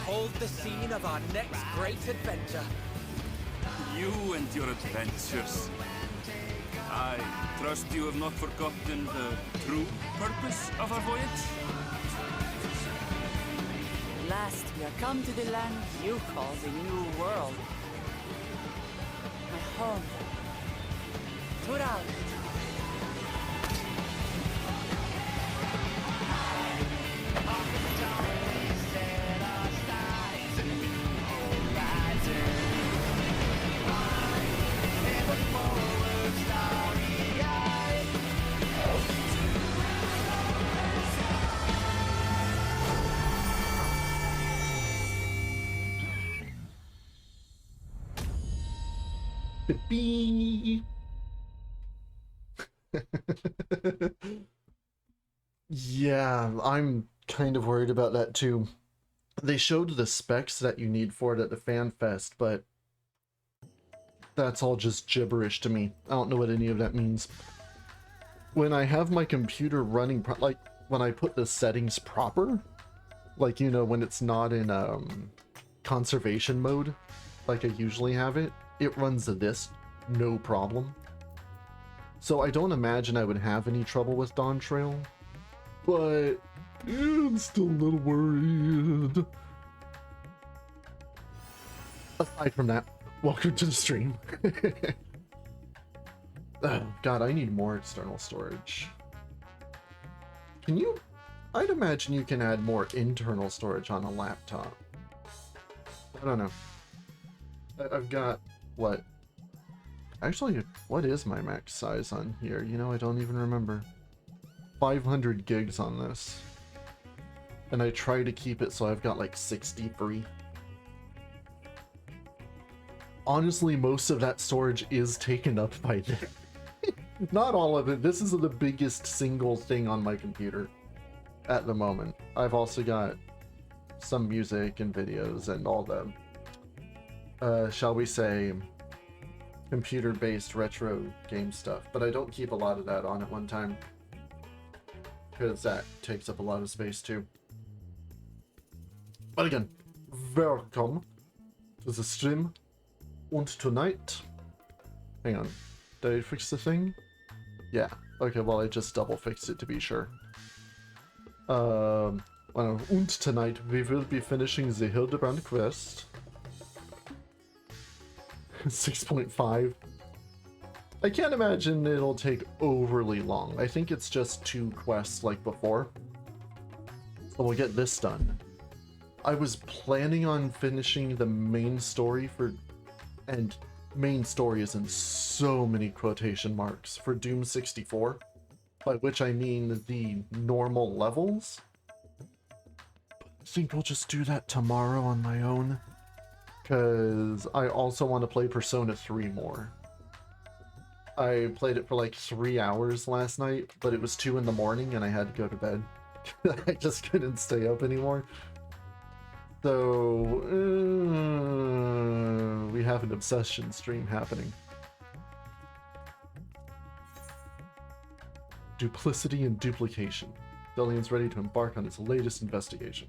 behold the scene of our next great adventure. You and your adventures. I trust you have not forgotten the true purpose of our voyage? At last, we are come to the land you call the New World. My home. Tural. Beep. Yeah, I'm kind of worried about that too. They showed the specs that you need for it at the Fan Fest, but that's all just gibberish to me. I don't know what any of that means. When I have my computer running, like when I put the settings proper, like, you know, when it's not in conservation mode, like I usually have it, it runs this no problem. So I don't imagine I would have any trouble with Dawn Trail, but I'm still a little worried. Aside from that, welcome to the stream. Oh god, I need more external storage. Can you? I'd imagine you can add more internal storage on a laptop. I don't know. I've got, what? Actually, what is my max size on here? You know, I don't even remember. 500 gigs on this. And I try to keep it so I've got like 60 free. Honestly, most of that storage is taken up by this. Not all of it. This is the biggest single thing on my computer at the moment. I've also got some music and videos and all the, shall we say, computer-based retro game stuff. But I don't keep a lot of that on at one time, because that takes up a lot of space too. But again, welcome to the stream. And tonight, hang on, did I fix the thing? Yeah. Okay, well, I just double fixed it to be sure. Well, and tonight we will be finishing the Hildibrand quest. 6.5. I can't imagine it'll take overly long. I think it's just 2 quests like before. So we'll get this done. I was planning on finishing the main story for... And main story is in so many quotation marks for Doom 64. By which I mean the normal levels. But I think I'll just do that tomorrow on my own. Because I also want to play Persona 3 more. I played it for like 3 hours last night, but it was 2 in the morning and I had to go to bed. I just couldn't stay up anymore. So, we have an obsession stream happening. Duplicity and duplication. Delian's ready to embark on his latest investigation.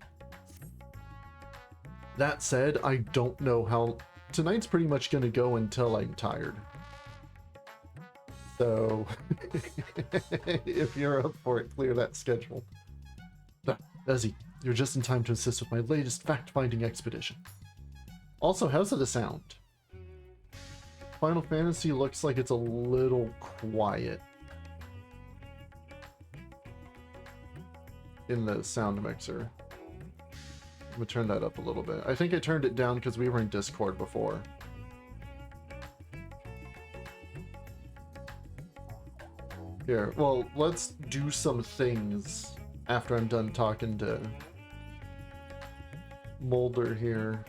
That said, I don't know how... Tonight's pretty much going to go until I'm tired. So, if you're up for it, clear that schedule. Ezzy, you're just in time to assist with my latest fact-finding expedition. Also, how's the sound? Final Fantasy looks like it's a little quiet in the sound mixer. I'm gonna turn that up a little bit. I think I turned it down because we were in Discord before. Here, well, let's do some things after I'm done talking to Mulder here.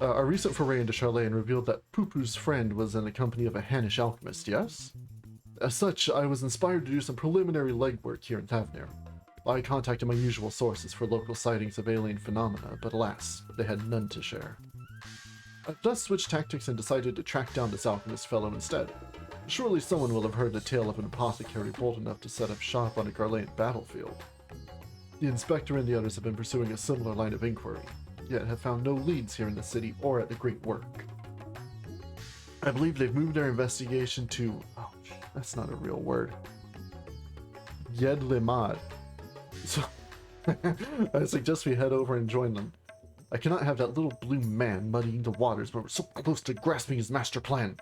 Our recent foray into Charlene revealed that Poo-Poo's friend was in the company of a Hannish alchemist, yes? As such, I was inspired to do some preliminary legwork here in Thavnir. I contacted my usual sources for local sightings of alien phenomena, but alas, they had none to share. I thus switched tactics and decided to track down this alchemist fellow instead. Surely someone will have heard the tale of an apothecary bold enough to set up shop on a Garlean battlefield. The inspector and the others have been pursuing a similar line of inquiry, yet have found no leads here in the city or at the Great Work. I believe they've moved their investigation to... oh, that's not a real word. Yedlimad. So, I suggest we head over and join them. I cannot have that little blue man muddying the waters, but we're so close to grasping his master plan.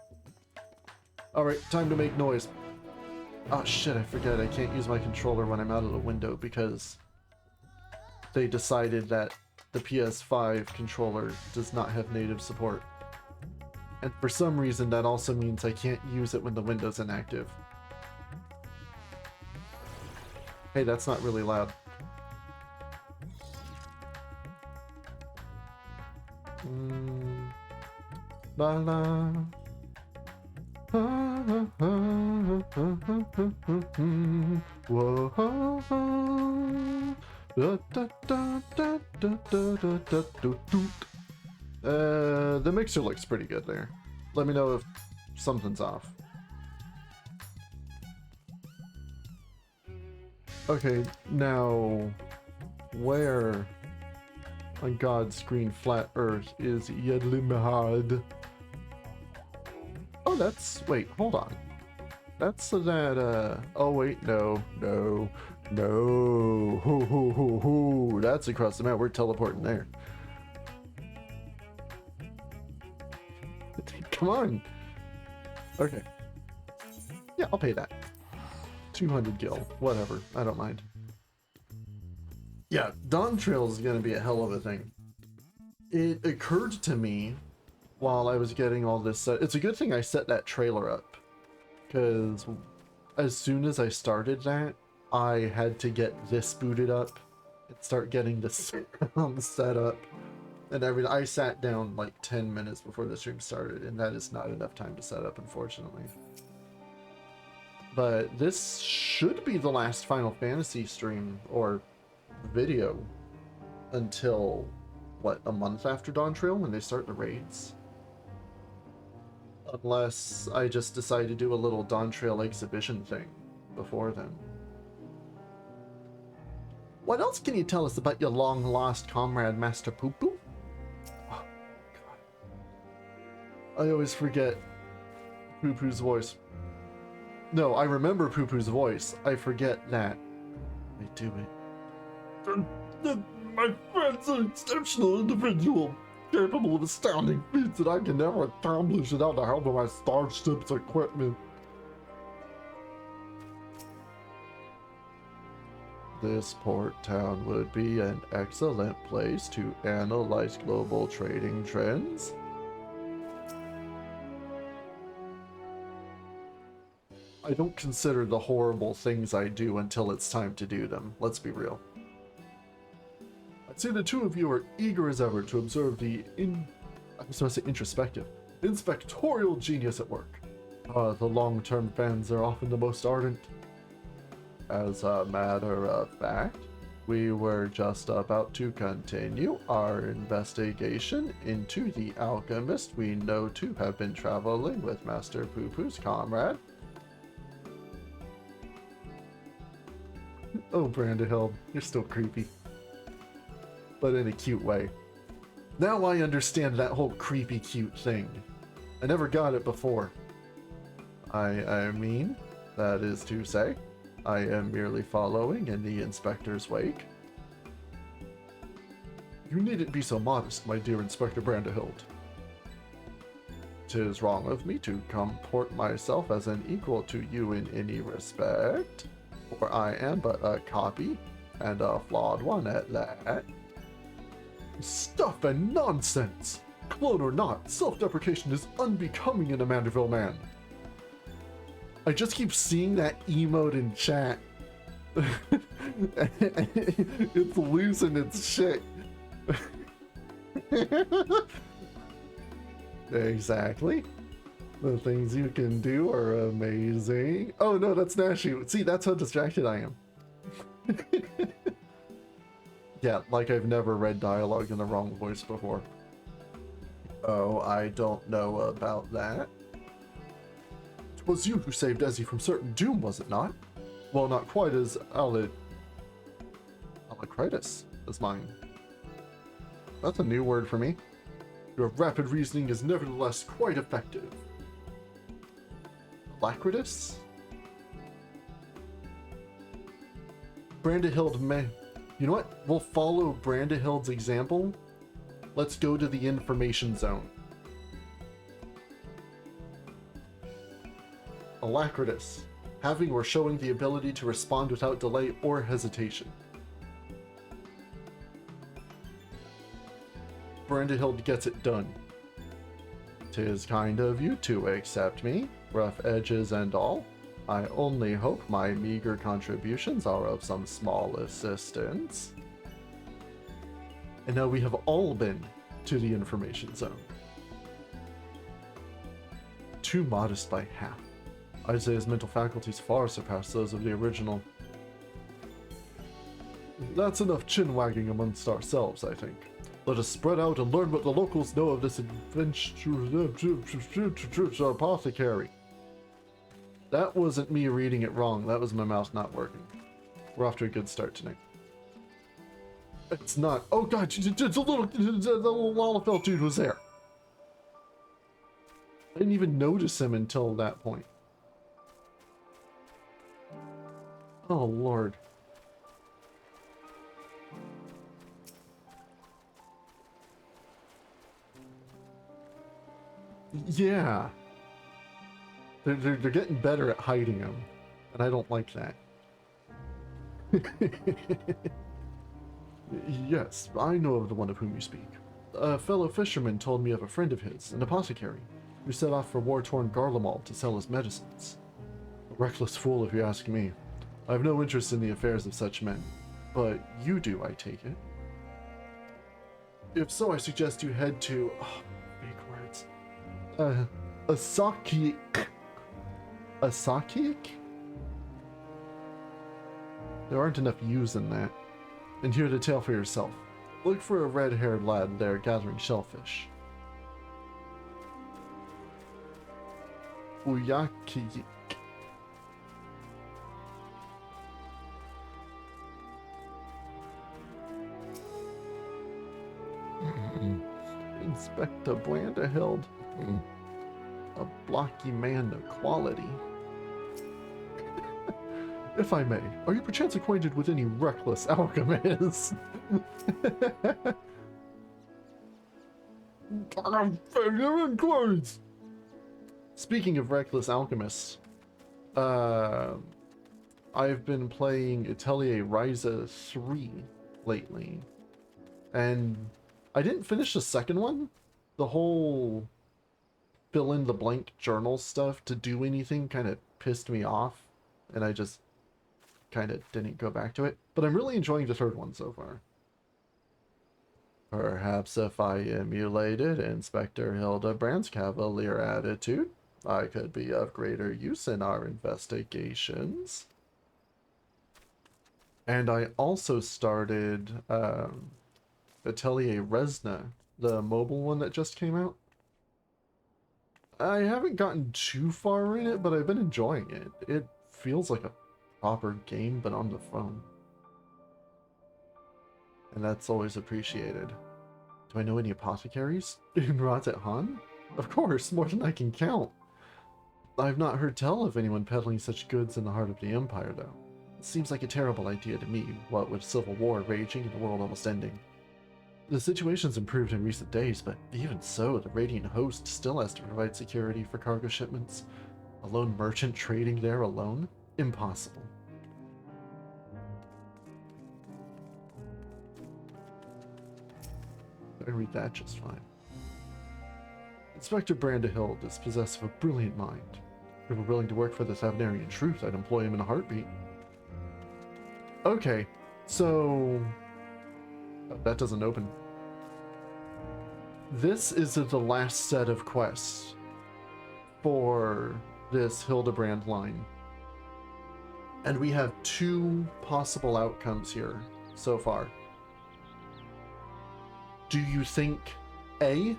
Alright, time to make noise. Oh shit, I forget, I can't use my controller when I'm out of the window because they decided that the PS5 controller does not have native support. And for some reason that also means I can't use it when the window's inactive. Hey, that's not really loud. La la. Whoa. The mixer looks pretty good there. Let me know if something's off. Okay, now where on God's green flat earth is Yedlimad? Oh, that's... wait, hold on. That's that, oh wait, no. Hoo, hoo, hoo, hoo. That's across the map. We're teleporting there. Come on. Okay. Yeah, I'll pay that. 200 gil. Whatever. I don't mind. Yeah, Dawn Trail is going to be a hell of a thing. It occurred to me while I was getting all this set. It's a good thing I set that trailer up. Because as soon as I started that, I had to get this booted up and start getting the sound set up and everything. I sat down like 10 minutes before the stream started, and that is not enough time to set up, unfortunately. But this should be the last Final Fantasy stream or video until, what, a month after Dawn Trail when they start the raids? Unless I just decide to do a little Dawn Trail exhibition thing before then. What else can you tell us about your long-lost comrade, Master Poo-Poo? Oh, God. I always forget Poo-Poo's voice. No, I remember Poo-Poo's voice. I forget that. I do it. My friend's an exceptional individual, capable of astounding feats that I can never accomplish without the help of my starship's equipment. This port town would be an excellent place to analyze global trading trends. I don't consider the horrible things I do until it's time to do them. Let's be real. I'd say the two of you are eager as ever to observe the introspective, inspectorial genius at work. The long-term fans are often the most ardent. As a matter of fact, we were just about to continue our investigation into the alchemist we know to have been traveling with Master Poo-Poo's comrade. Oh, Brandahild, you're still creepy. But in a cute way. Now I understand that whole creepy cute thing. I never got it before. I mean, that is to say, I am merely following in the inspector's wake. You needn't be so modest, my dear Inspector Brandahild. 'Tis wrong of me to comport myself as an equal to you in any respect, for I am but a copy, and a flawed one at that. Stuff and nonsense! Clone or not, self-deprecation is unbecoming in a Manderville man. I just keep seeing that emote in chat. It's losing its shit. Exactly. The things you can do are amazing. Oh no, that's Nashi. See, that's how distracted I am. Yeah, like I've never read dialogue in the wrong voice before. Oh, I don't know about that. It was you who saved Ezzy from certain doom, was it not? Well, not quite as eloquently Alacritus is mine. That's a new word for me. Your rapid reasoning is nevertheless quite effective. Alacritus? Brandahild may... You know what? We'll follow Brandahild's example. Let's go to the information zone. Alacritus. Having or showing the ability to respond without delay or hesitation. Brandahild gets it done. 'Tis kind of you to accept me, rough edges and all. I only hope my meager contributions are of some small assistance. And now we have all been to the information zone. Too modest by half. I'd say his mental faculties far surpass those of the original. That's enough chin-wagging amongst ourselves, I think. Let us spread out and learn what the locals know of this apothecary. That wasn't me reading it wrong. That was my mouth not working. We're off to a good start tonight. It's not. Oh god, the little Lalafell dude was there. I didn't even notice him until that point. Oh lord. Yeah. They're getting better at hiding them, and I don't like that. Yes, I know of the one of whom you speak. A fellow fisherman told me of a friend of his, an apothecary, who set off for war-torn Garlemald to sell his medicines. A reckless fool, if you ask me. I have no interest in the affairs of such men, but you do, I take it. If so, I suggest you head to... Oh, big words. Asakiik. Asakiik? There aren't enough U's in that. And hear the tale for yourself. Look for a red-haired lad there gathering shellfish. Uyakiik. Inspector Brandahild. A blocky man of quality. If I may, are you perchance acquainted with any reckless alchemists? Speaking of reckless alchemists, I've been playing Atelier Ryza 3 lately, and I didn't finish the second one. The whole fill in the blank journal stuff to do anything kind of pissed me off, and I just kind of didn't go back to it. But I'm really enjoying the third one so far. Perhaps if I emulated Inspector Hildibrand's cavalier attitude, I could be of greater use in our investigations. And I also started Atelier Resna, the mobile one that just came out. I haven't gotten too far in it, but I've been enjoying it. It feels like a proper game, but on the phone. And that's always appreciated. Do I know any apothecaries? In Ratet-Han? Of course, more than I can count. I've not heard tell of anyone peddling such goods in the heart of the Empire, though. It seems like a terrible idea to me, what with civil war raging and the world almost ending. The situation's improved in recent days, but even so, the Radiant Host still has to provide security for cargo shipments. A lone merchant trading there alone? Impossible. I read that just fine. Inspector Brandahild is possessed of a brilliant mind. If he were willing to work for the Thavnarian truth, I'd employ him in a heartbeat. Okay, so... that doesn't open. This is the last set of quests for this Hildibrand line. And we have two possible outcomes here so far. Do you think A,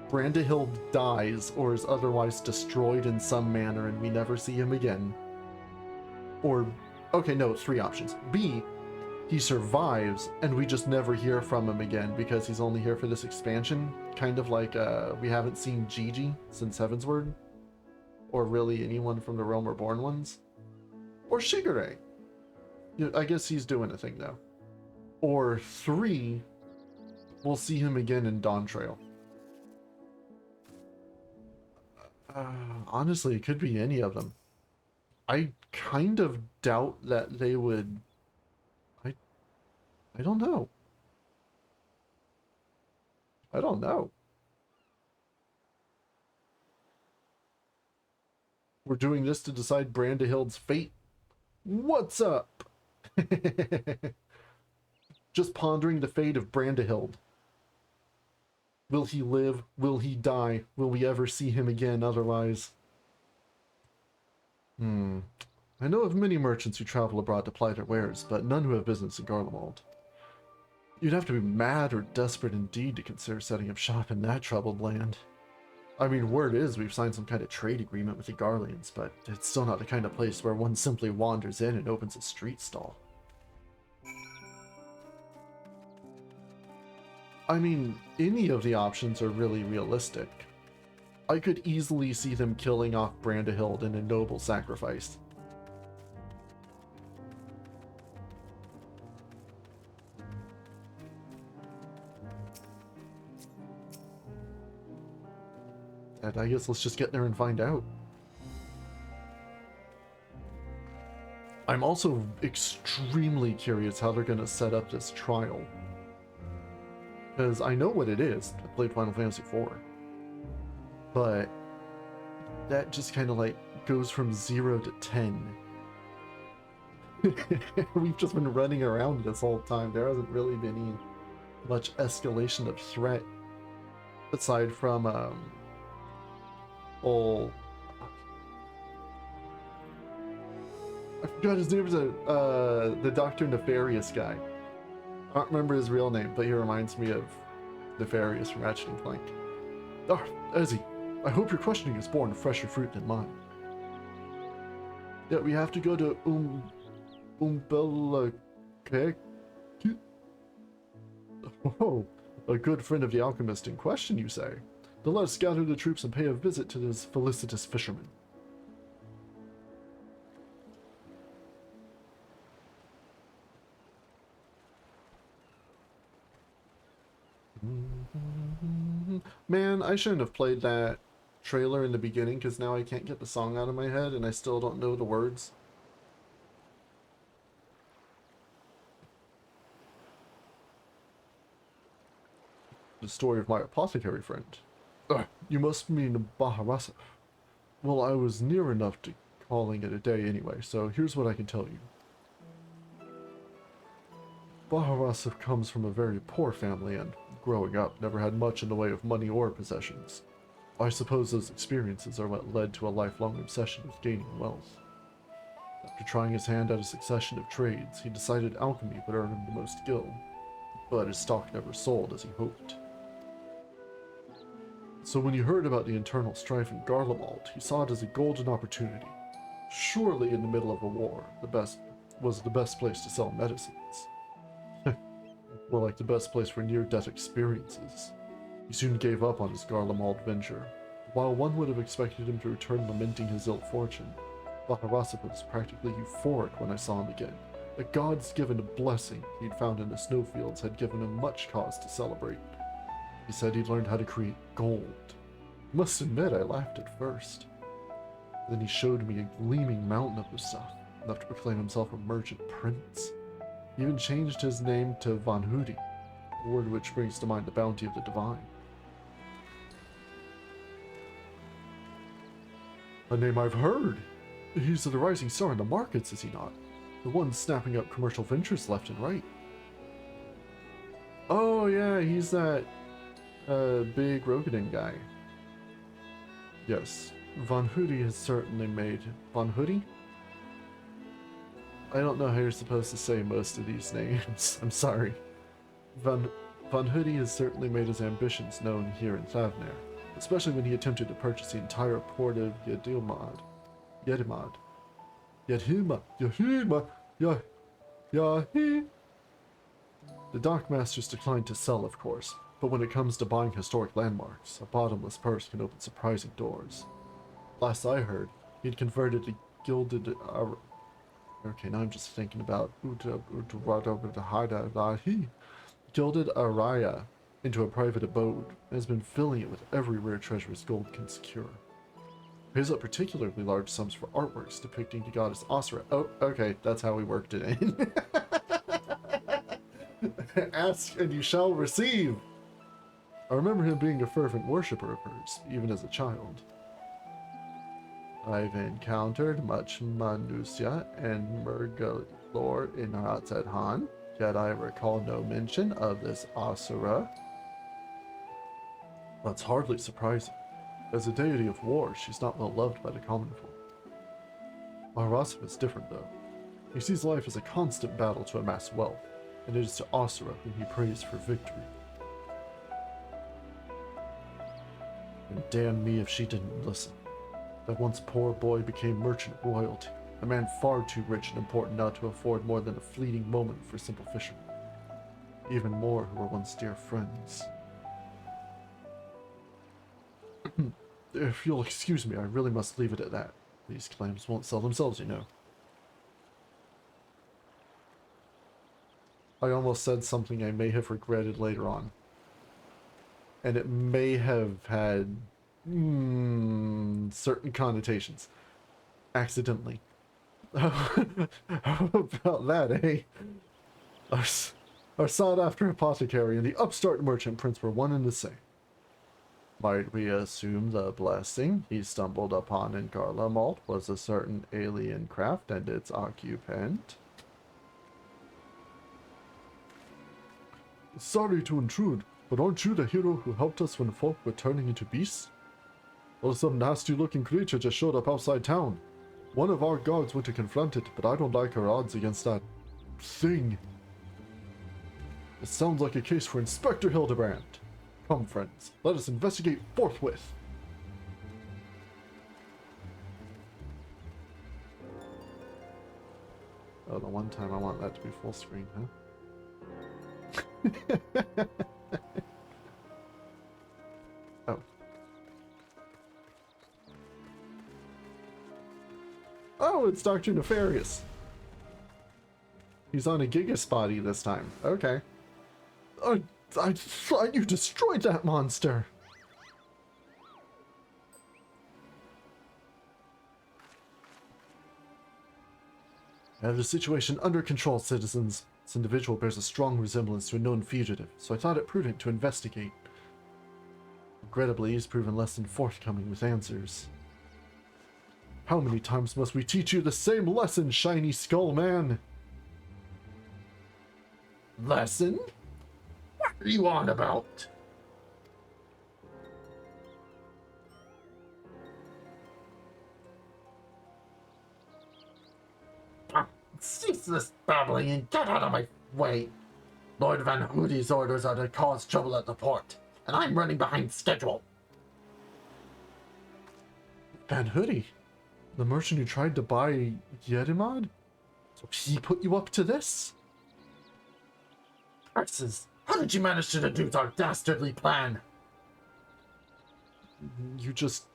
Brandahild dies or is otherwise destroyed in some manner and we never see him again? Or, okay, no, it's three options. B, he survives and we just never hear from him again because he's only here for this expansion. Kind of like we haven't seen Gigi since Heavensward, or really anyone from the Realm Reborn ones, or Shigure. I guess he's doing a thing now. Or 3, we'll see him again in Dawn Trail. Honestly, it could be any of them. I kind of doubt that they would. I don't know. I don't know. We're doing this to decide Brandahild's fate. What's up? Just pondering the fate of Brandahild. Will he live? Will he die? Will we ever see him again otherwise? I know of many merchants who travel abroad to ply their wares, but none who have business in Garlemald. You'd have to be mad or desperate indeed to consider setting up shop in that troubled land. I mean, word is we've signed some kind of trade agreement with the Garleans, but it's still not the kind of place where one simply wanders in and opens a street stall. I mean, any of the options are really realistic. I could easily see them killing off Brandahild in a noble sacrifice. And I guess let's just get there and find out. I'm also extremely curious how they're going to set up this trial. Because I know what it is. I played Final Fantasy IV. But that just kind of like goes from 0 to 10. We've just been running around this whole time. There hasn't really been any much escalation of threat aside from I forgot his name, was the Dr. Nefarious guy. I don't remember his real name, but he reminds me of Nefarious from Ratchet & Clank. Ah, Ezzy, I hope your questioning is born of fresher fruit than mine. Yeah, we have to go to Umbellakek. Oh, a good friend of the alchemist in question, you say? Then let us gather the troops and pay a visit to this felicitous fisherman. Man, I shouldn't have played that trailer in the beginning because now I can't get the song out of my head and I still don't know the words. The story of my apothecary friend. You must mean Baharasif. Well, I was near enough to calling it a day anyway, so here's what I can tell you. Baharasif comes from a very poor family and, growing up, never had much in the way of money or possessions. I suppose those experiences are what led to a lifelong obsession with gaining wealth. After trying his hand at a succession of trades, he decided alchemy would earn him the most gil, but his stock never sold as he hoped. So when he heard about the internal strife in Garlemald, he saw it as a golden opportunity. Surely in the middle of a war, was the best place to sell medicines. More like the best place for near-death experiences. He soon gave up on his Garlemald venture. While one would have expected him to return lamenting his ill fortune, Baharasif was practically euphoric when I saw him again. A god's given blessing he'd found in the snowfields had given him much cause to celebrate. He said he'd learned how to create gold. Must admit, I laughed at first. Then he showed me a gleaming mountain of the stuff, enough to proclaim himself a merchant prince. He even changed his name to Von Hudi, a word which brings to mind the bounty of the divine. A name I've heard! He's the rising star in the markets, is he not? The one snapping up commercial ventures left and right. Oh yeah, he's that big Rogadin guy. Yes, Von Hudi has certainly made... Von Hudi? I don't know how you're supposed to say most of these names. I'm sorry. Von Hudi has certainly made his ambitions known here in Thavner, especially when he attempted to purchase the entire port of Yedimad. The dockmasters declined to sell, of course, but when it comes to buying historic landmarks, a bottomless purse can open surprising doors. Last I heard, he'd converted a gilded... okay, now I'm just thinking about... Gilded Araya into a private abode, and has been filling it with every rare treasure his gold can secure. Pays up particularly large sums for artworks depicting the goddess Asura. Oh, okay, that's how we worked it in. Ask and you shall receive! I remember him being a fervent worshipper of hers, even as a child. I've encountered much Manusia and Murga lore in Hatzedhan, yet I recall no mention of this Asura. That's hardly surprising. As a deity of war, she's not well loved by the common folk. Maharasav is different, though. He sees life as a constant battle to amass wealth, and it is to Asura whom he prays for victory. And damn me if she didn't listen. That once poor boy became merchant royalty, a man far too rich and important not to afford more than a fleeting moment for simple fishermen. Even more who were once dear friends. If you'll excuse me, I really must leave it at that. These claims won't sell themselves, you know. I almost said something I may have regretted later on. And it may have had certain connotations. Accidentally. How about that, eh? Our sought-after apothecary and the upstart merchant prince were one and the same. Might we assume the blessing he stumbled upon in Garlemald was a certain alien craft and its occupant? Sorry to intrude, but aren't you the hero who helped us when folk were turning into beasts? Well, some nasty-looking creature just showed up outside town. One of our guards went to confront it, but I don't like our odds against that thing. It sounds like a case for Inspector Hildibrand. Come, friends, let us investigate forthwith. Oh, the one time I want that to be full screen, huh? Oh. Oh, it's Dr. Nefarious. He's on a Gigas body this time. Okay. I thought you destroyed that monster. I have the situation under control, citizens. This individual bears a strong resemblance to a known fugitive, so I thought it prudent to investigate. Regrettably, he's proven less than forthcoming with answers. How many times must we teach you the same lesson, shiny skull man? Lesson? What are you on about? Cease this babbling and get out of my way. Lord Van Hoody's orders are to cause trouble at the port, and I'm running behind schedule. Van Hoody? The merchant who tried to buy Yedimad? So he put you up to this? Curses! How did you manage to deduce our dastardly plan? You just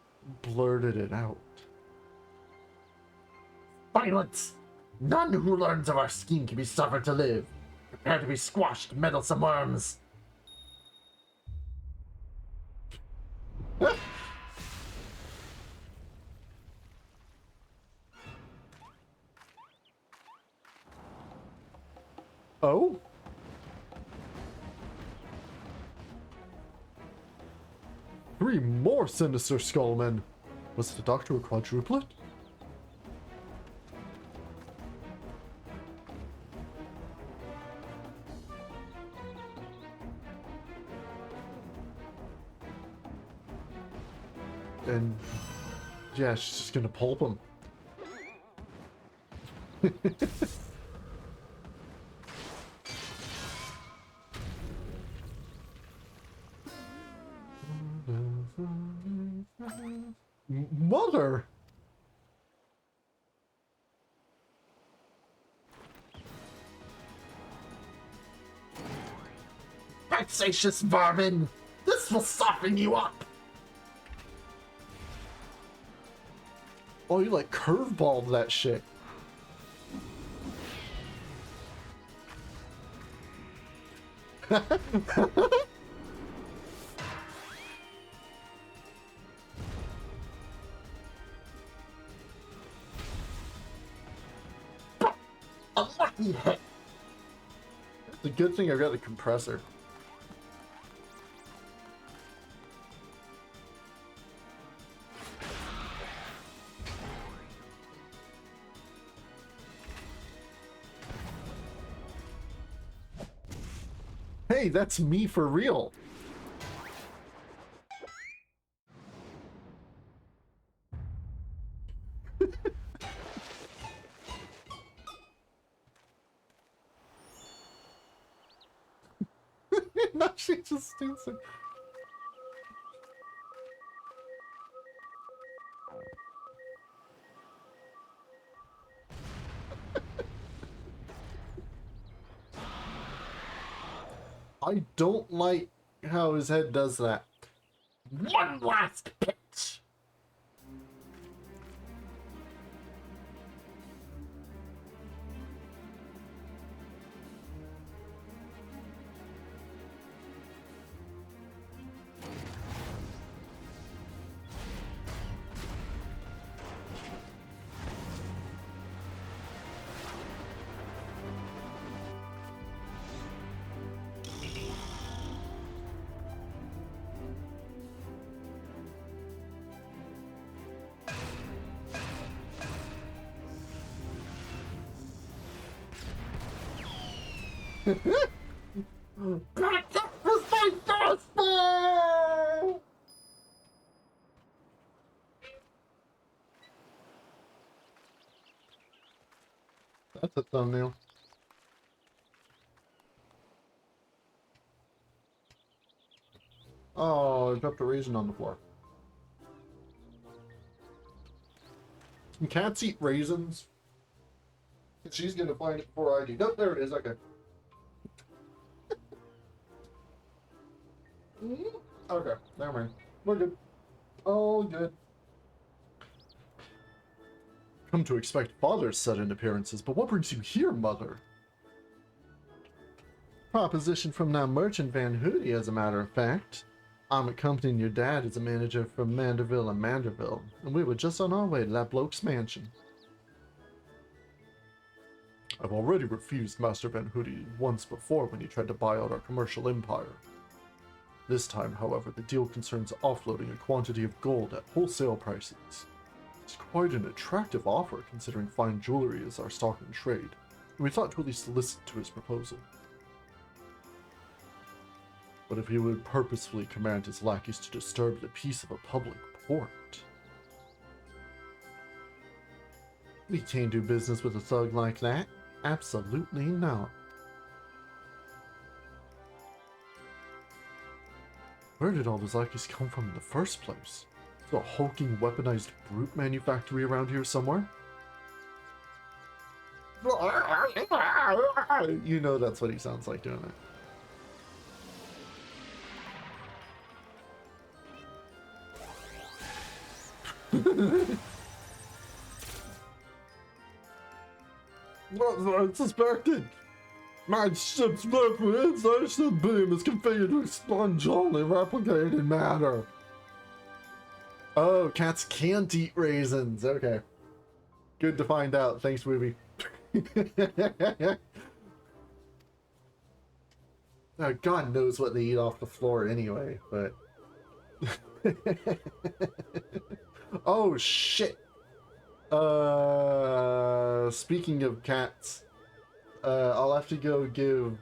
blurted it out. Silence! None who learns of our scheme can be suffered to live. Prepare to be squashed, meddlesome worms. Oh? Three more sinister skullmen. Was the doctor a quadruplet? And yeah, she's just gonna pulp him. Mother! vexatious vermin! This will soften you up! Oh, you like curveballed that shit. A lucky hit! It's a good thing I've got a compressor. Hey, that's me for real. No, she just thinks it. I don't like how his head does that. One last pitch. That was my fastball! That's a thumbnail. Oh, I dropped a raisin on the floor. Can cats eat raisins? She's gonna find it before I do. Nope, there it is. Okay. Okay, never mind. We're good. All good. Come to expect father's sudden appearances, but what brings you here, mother? Proposition from that merchant Van Hootie, as a matter of fact. I'm accompanying your dad as a manager from Manderville and Manderville, and we were just on our way to that bloke's mansion. I've already refused Master Van Hootie once before when he tried to buy out our commercial empire. This time, however, the deal concerns offloading a quantity of gold at wholesale prices. It's quite an attractive offer considering fine jewelry is our stock in trade, and we thought to at least listen to his proposal. But if he would purposefully command his lackeys to disturb the peace of a public port... We can't do business with a thug like that. Absolutely not. Where did all those lackeys come from in the first place? Is there a hulking, weaponized brute manufactory around here somewhere? You know that's what he sounds like doing it. What I suspected? My ship's weaponization beam is configured to expunge only replicated matter. Oh, cats can't eat raisins. Okay. Good to find out. Thanks, movie. God knows what they eat off the floor anyway, but... Oh, shit. Speaking of cats, I'll have to go give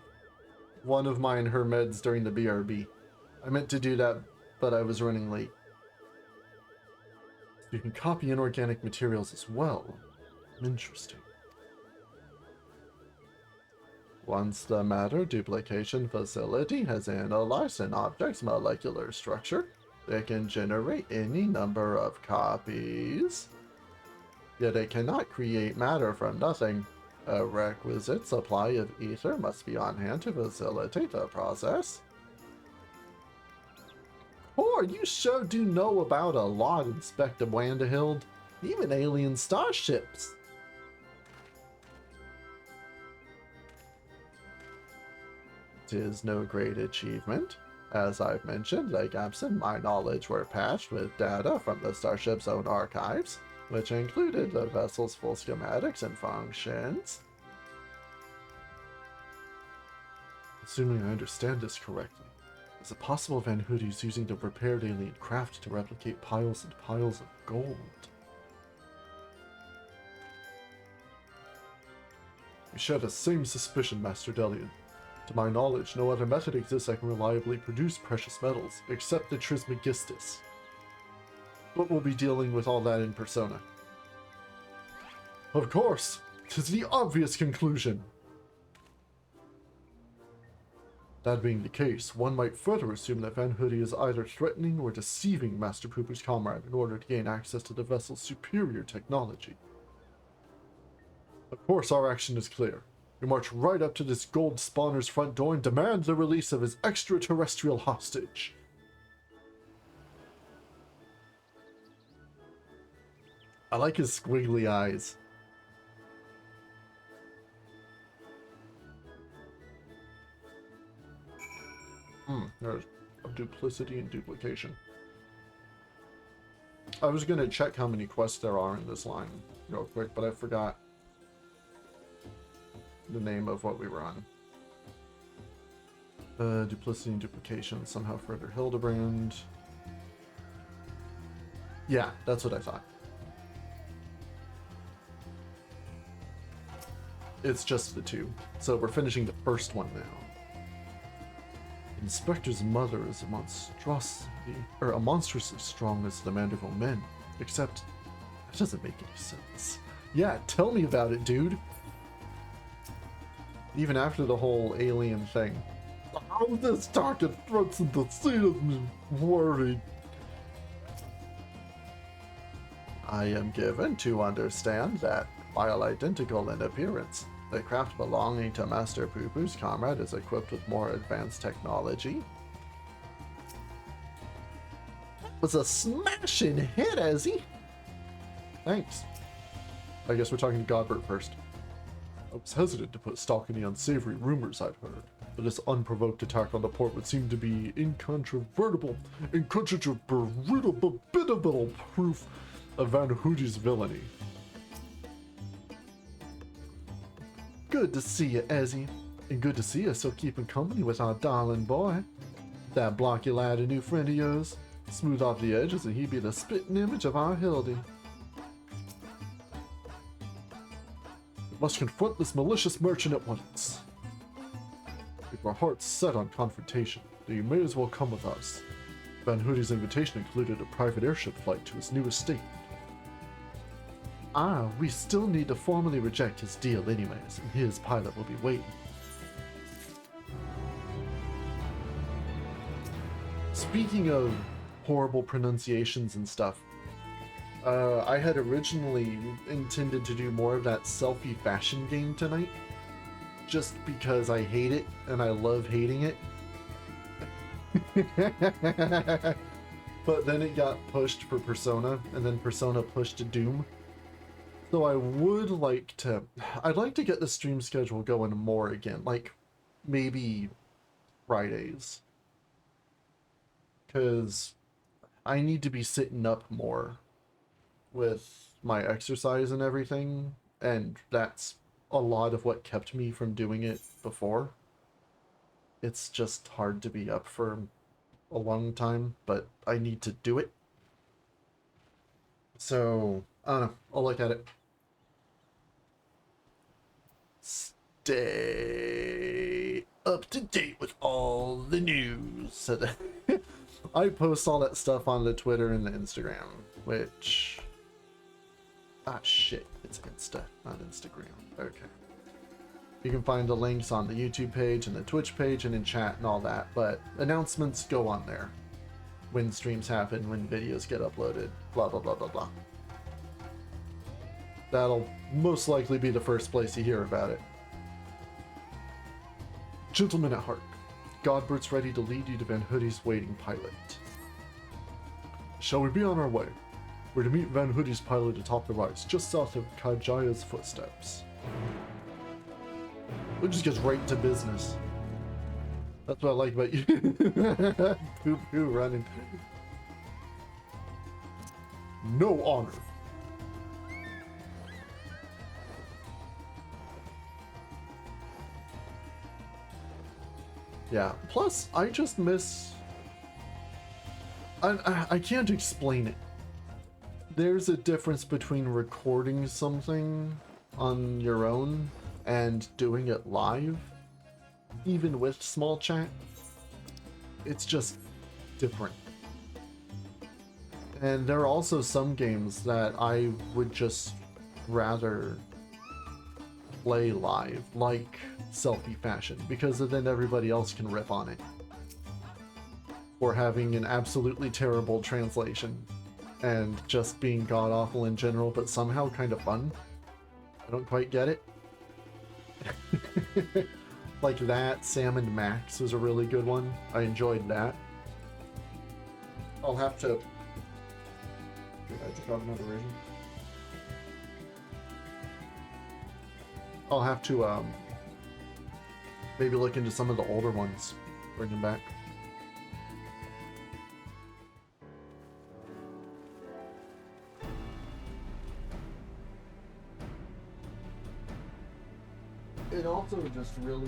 one of mine her meds during the BRB. I meant to do that, but I was running late. You can copy inorganic materials as well. Interesting. Once the matter duplication facility has analyzed an object's molecular structure, they can generate any number of copies. Yet it cannot create matter from nothing. A requisite supply of ether must be on hand to facilitate the process. Oh, you sure do know about a lot, Inspector Wanderhild. Even alien starships. Tis no great achievement. As I've mentioned, like Absent, my knowledge were patched with data from the starship's own archives, which included the vessel's full schematics and functions. Assuming I understand this correctly, is it possible Van Hoodie's using the repaired alien craft to replicate piles and piles of gold? We share the same suspicion, Master Delian. To my knowledge, no other method exists that can reliably produce precious metals, except the Trismegistus. But we'll be dealing with all that in persona. Of course! 'Tis the obvious conclusion! That being the case, one might further assume that Van Hoodie is either threatening or deceiving Master Pooper's comrade in order to gain access to the vessel's superior technology. Of course, our action is clear. We march right up to this gold spawner's front door and demand the release of his extraterrestrial hostage. I like his squiggly eyes. There's duplicity and duplication. I was gonna check how many quests there are in this line real quick, but I forgot the name of what we were on. Duplicity and duplication, somehow further Hildibrand. Yeah, that's what I thought. It's just the two. So we're finishing the first one now. Inspector's mother is a monstrously strong as the Manderville men. Except, that doesn't make any sense. Yeah, tell me about it, dude. Even after the whole alien thing. How this target threats in the sea has me worried. I am given to understand that, while identical in appearance, the craft belonging to Master Poo-Poo's comrade is equipped with more advanced technology. Was a smashing hit, Ezzy. Thanks. I guess we're talking to Godbert first. I was hesitant to put stock in the unsavory rumors I'd heard, but this unprovoked attack on the port would seem to be incontrovertible proof of Van Hoodie's villainy. Good to see you, Ezzy. And good to see you still keeping company with our darling boy. That blocky lad a new friend of yours. Smooth off the edges and he'd be the spitting image of our Hildy. We must confront this malicious merchant at once. If our heart's set on confrontation, then you may as well come with us. Van Hoodie's invitation included a private airship flight to his new estate. We still need to formally reject his deal anyways, and his pilot will be waiting. Speaking of horrible pronunciations and stuff, I had originally intended to do more of that selfie fashion game tonight, just because I hate it, and I love hating it. But then it got pushed for Persona, and then Persona pushed to Doom. So I would like to, I'd like to get the stream schedule going more again, like maybe Fridays. Because I need to be sitting up more with my exercise and everything, and that's a lot of what kept me from doing it before. It's just hard to be up for a long time, but I need to do it. So, I don't know, I'll look at it. Stay up to date with all the news. So I post all that stuff on the Twitter and the Instagram, which... Ah, shit. It's Insta, not Instagram. Okay. You can find the links on the YouTube page and the Twitch page and in chat and all that, but announcements go on there. When streams happen, when videos get uploaded, blah, blah, blah, blah, blah. That'll most likely be the first place you hear about it. Gentlemen at heart, Godbert's ready to lead you to Van Hoodie's waiting pilot. Shall we be on our way? We're to meet Van Hoodie's pilot atop the rise, just south of Kajaya's footsteps. We'll just get right to business. That's what I like about you. Poo-poo running. No honor. Yeah, plus, I just miss... I can't explain it. There's a difference between recording something on your own and doing it live, even with small chat. It's just different. And there are also some games that I would just rather play live, like Selfie Fashion, because then everybody else can rip on it. Or having an absolutely terrible translation and just being god-awful in general, but somehow kind of fun. I don't quite get it. Like that, Sam and Max was a really good one. I enjoyed that. I'll have to... I took out another version. I'll have to maybe look into some of the older ones, bring them back. It also just really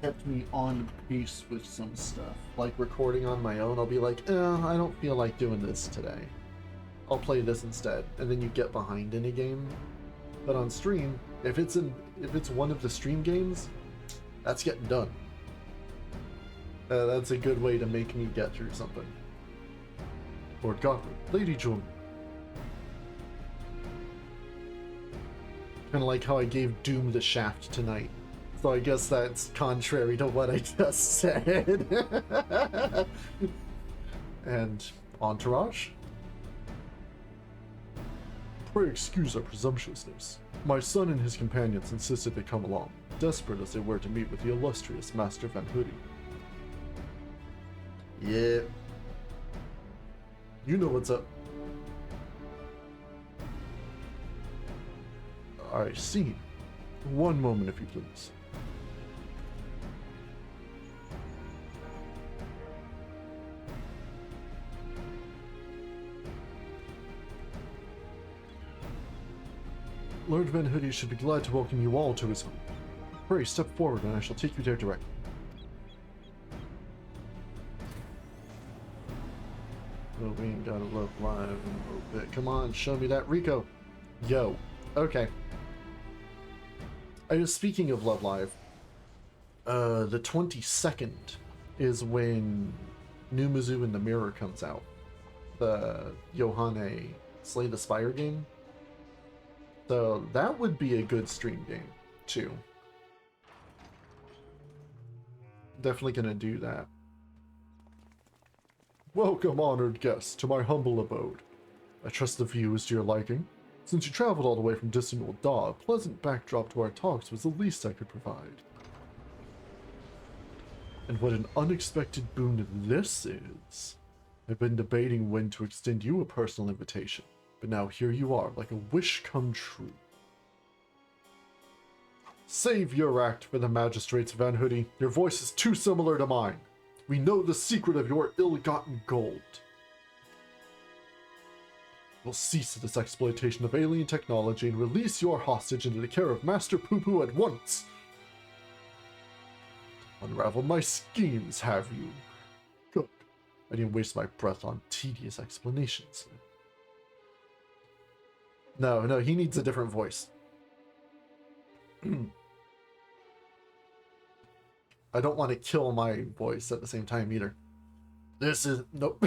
kept me on pace with some stuff. Like recording on my own, I'll be like, I don't feel like doing this today. I'll play this instead. And then you get behind in a game. But on stream, if it's one of the stream games, that's getting done. That's a good way to make me get through something. Lord Godwin, Lady June. Kind of like how I gave Doom the shaft tonight. So I guess that's contrary to what I just said. And Entourage? Pray excuse our presumptuousness. My son and his companions insisted they come along, desperate as they were to meet with the illustrious Master Van Hoodie. Yeah. You know what's up. I see. One moment, if you please. Lord Van Hoodie should be glad to welcome you all to his home. Pray step forward and I shall take you there directly. Oh, we ain't got a love live in a little bit. Come on, show me that Rico. Yo. Okay. Speaking of Love Live, the 22nd is when New Mizzou in the Mirror comes out. The Yohane Slay the Spire game. So that would be a good stream game, too. Definitely gonna do that. Welcome, honored guests, to my humble abode. I trust the view is to your liking. Since you traveled all the way from distant Ul'dah, a pleasant backdrop to our talks was the least I could provide. And what an unexpected boon this is. I've been debating when to extend you a personal invitation, but now here you are, like a wish come true. Save your act for the magistrates, Van Hoodie. Your voice is too similar to mine. We know the secret of your ill-gotten gold. We'll cease this exploitation of alien technology and release your hostage into the care of Master Poo-Poo at once. Unravel my schemes, have you? Good. I didn't waste my breath on tedious explanations. No, he needs a different voice. I don't want to kill my voice at the same time either. This is... Nope.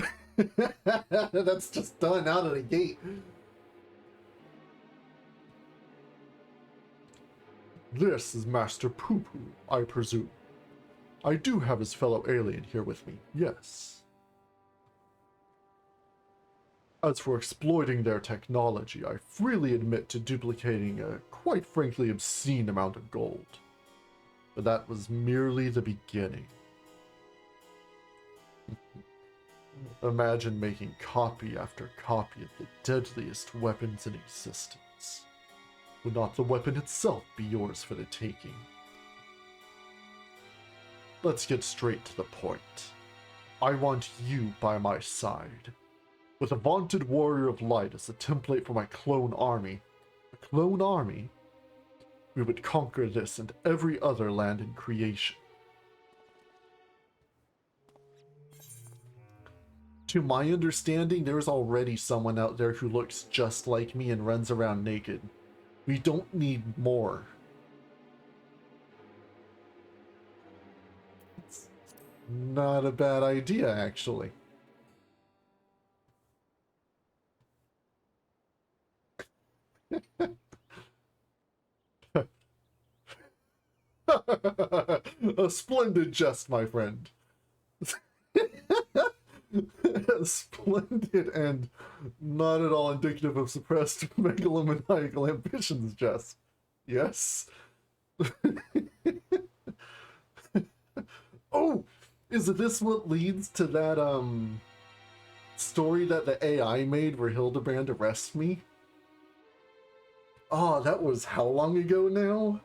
That's just done out of the gate. This is Master Poo-Poo, I presume. I do have his fellow alien here with me, yes. As for exploiting their technology, I freely admit to duplicating a quite frankly obscene amount of gold. But that was merely the beginning. Imagine making copy after copy of the deadliest weapons in existence. Would not the weapon itself be yours for the taking? Let's get straight to the point. I want you by my side. With a vaunted warrior of light as a template for my clone army, we would conquer this and every other land in creation. To my understanding, there's already someone out there who looks just like me and runs around naked. We don't need more. It's not a bad idea, actually. A splendid jest, my friend. Splendid and not at all indicative of suppressed megalomaniacal ambitions, Jess. Yes? Oh! Is this what leads to that, story that the AI made where Hildibrand arrests me? Oh, that was how long ago now?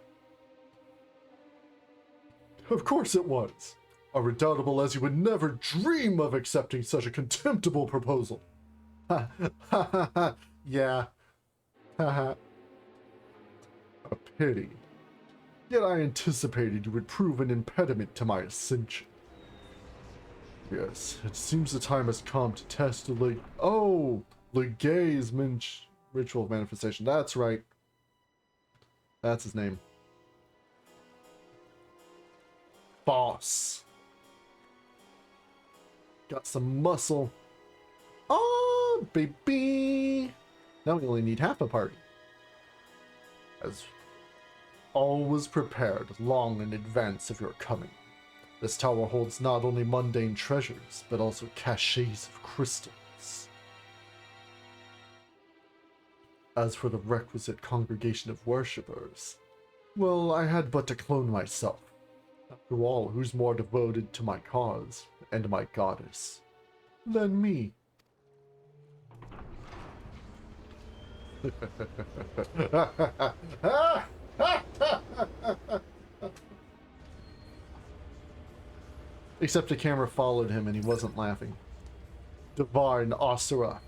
Of course it was. A redoubtable as you would never dream of accepting such a contemptible proposal. Ha ha ha ha. Yeah. Ha ha. A pity. Yet I anticipated you would prove an impediment to my ascension. Yes, it seems the time has come to test the Legay's ritual of manifestation. That's right. That's his name. Boss. Got some muscle. Oh, baby! Now we only need half a party. As all was prepared long in advance of your coming. This tower holds not only mundane treasures, but also caches of crystals. As for the requisite congregation of worshippers, well, I had but to clone myself. After all, who's more devoted to my cause and my goddess than me? Except the camera followed him and he wasn't laughing. Divine Asura,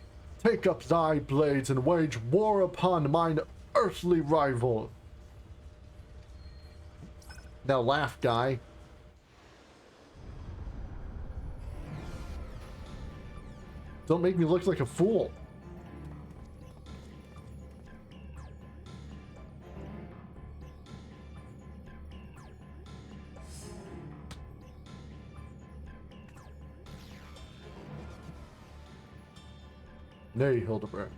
take up thy blades and wage war upon mine earthly rival. Now laugh, guy. Don't make me look like a fool. Nay, Hildibrand.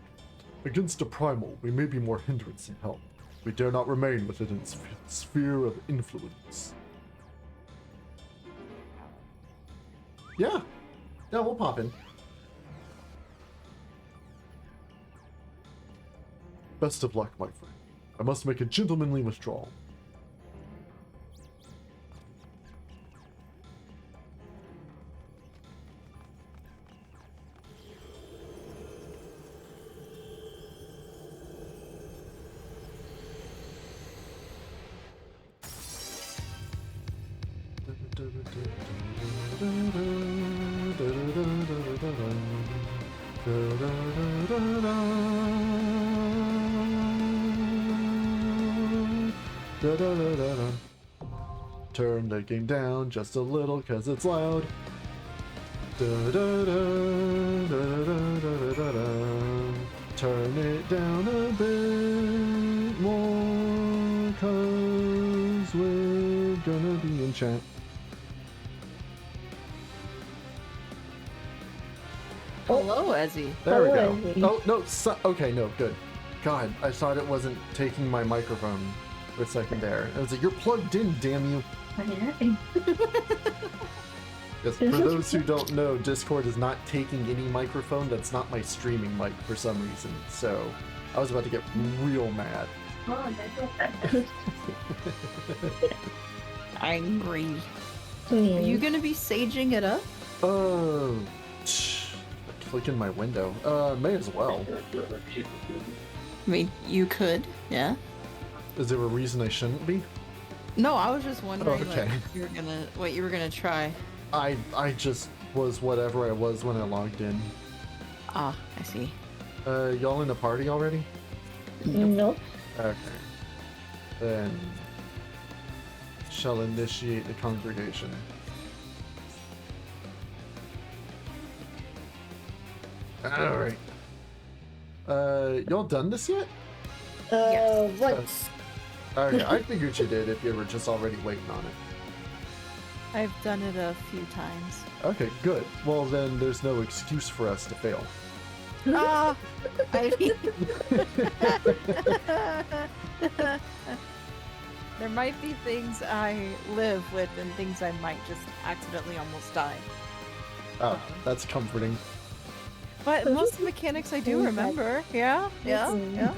Against a primal, we may be more hindrance than help. We dare not remain within its sphere of influence. Yeah. Yeah, we'll pop in. Best of luck, my friend. I must make a gentlemanly withdrawal. Turn the game down just a little cause it's loud. Turn it down a bit more cause we're gonna be in chat. Hello, Ezzy. There we go. Ezzy. Oh, no, okay, no, good. God, I thought it wasn't taking my microphone for a second there. I was like, you're plugged in, damn you. Yes, for those who don't know, Discord is not taking any microphone. That's not my streaming mic for some reason. So I was about to get real mad. Angry. Are Yeah. you gonna be saging it up? Oh, click in my window. May as well. I mean, you could, yeah. Is there a reason I shouldn't be? No, I was just wondering Okay. like, what you were gonna try. I just was whatever I was when I logged in. Ah, I see. Y'all in the party already? No. Okay. Then shall initiate the congregation. Alright. Y'all done this yet? Once. Okay, I figured you did if you were just already waiting on it. I've done it a few times. Okay, good. Well, then there's no excuse for us to fail. Ah, I mean, there might be things I live with and things I might just accidentally almost die. Oh, that's comforting. But most of the mechanics I do remember. Yeah, yeah, yeah.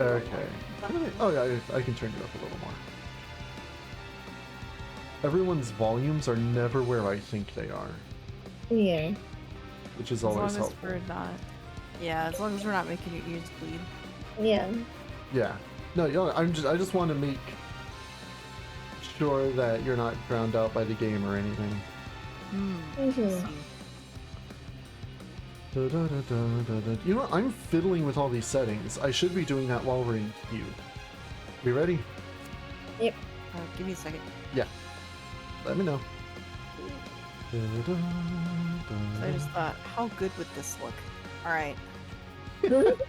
Okay. Oh yeah, I can turn it up a little more. Everyone's volumes are never where I think they are, Yeah. which is As always long as helpful. we're not. Yeah, as long as we're not making your ears bleed. Yeah. Yeah. No, you know, I just want to make sure that you're not drowned out by the game or anything. Mhm. You know, I'm fiddling with all these settings. I should be doing that while we're in queue. We ready? Yep. Give me a second. Yeah. Let me know. So I just thought, how good would this look? Alright.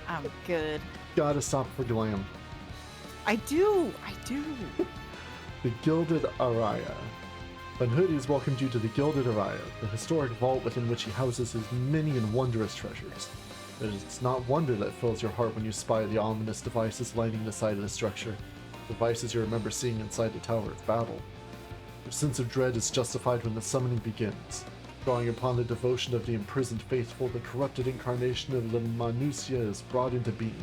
I'm good. Gotta stop for glam. I do! The Gilded Araya. Van Hood has welcomed you to the Gilded Araya, the historic vault within which he houses his many and wondrous treasures. It's not wonder that fills your heart when you spy the ominous devices lining the side of the structure, devices you remember seeing inside the Tower of Battle. Your sense of dread is justified when the summoning begins. Drawing upon the devotion of the imprisoned faithful, the corrupted incarnation of the Manusia is brought into being.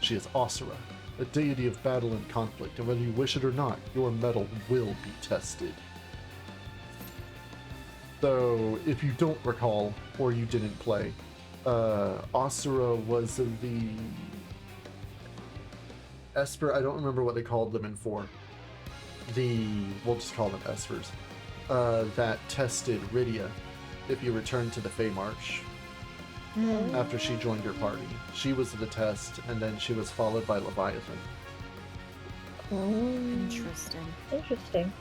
She is Osira, a deity of battle and conflict, and whether you wish it or not, your mettle will be tested. So, if you don't recall, or you didn't play, Osira was the Esper, I don't remember what they called them in 4. We'll just call them Espers, that tested Rydia if you returned to the Fey March after she joined your party. She was the test, and then she was followed by Leviathan. Interesting. Interesting.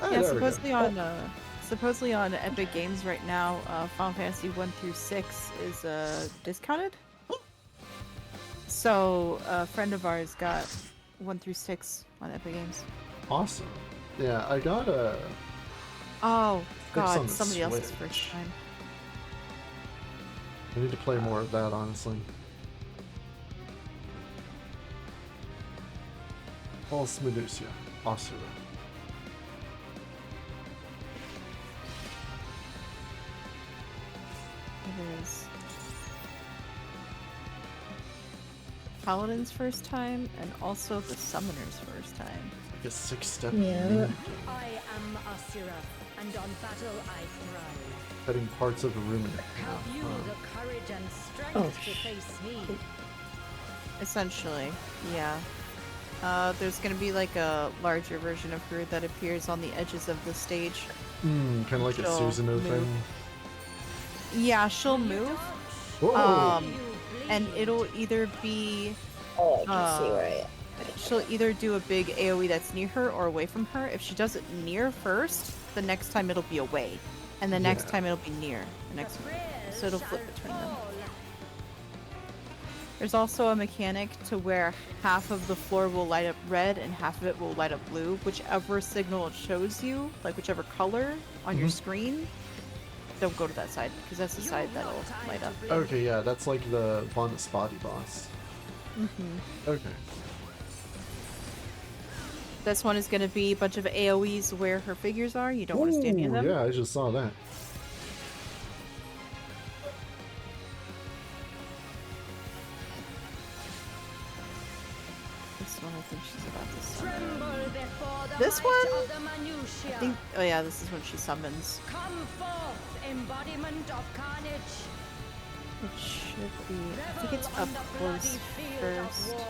Ah, Yeah, there we go. supposedly on Epic Games right now, Final Fantasy 1 through 6 is discounted. So a friend of ours got 1 through 6 on Epic Games. Awesome. Yeah, I got a... Oh on god, the somebody else's Switch. first time. I need to play more of that, honestly. False Medusa, Osira. It is Paladin's first time and also the Summoner's first time. Like a 6-step Yeah. mini-game. I am Asura, and on battle I thrive. Cutting parts of the room in Have you half. the courage and strength Oh, to face me? Essentially, yeah. There's gonna be like a larger version of her that appears on the edges of the stage. Kind of like a She'll Susanoo move. thing. Yeah, she'll move, Whoa! and it'll either be Oh, I can see where I am. she'll either do a big AoE that's near her or away from her. If she does it near first, the next time it'll be away, and the next Yeah. time it'll be near. The next one, so it'll flip between them. There's also a mechanic to where half of the floor will light up red and half of it will light up blue, whichever signal it shows you, like whichever color on your screen. Don't go to that side, because that's the side that'll light up. Okay, yeah, that's like the Von Spotty boss. Okay. This one is going to be a bunch of AoEs where her figures are. You don't want to stand near Ooh, them. yeah, I just saw that. one I think she's about to summon. Tremble before the This might one? of the minutiae. I think. Oh yeah, this is when she summons. Come forth, embodiment of carnage. It should be. I think it's Revel up on the close bloody field of first. war.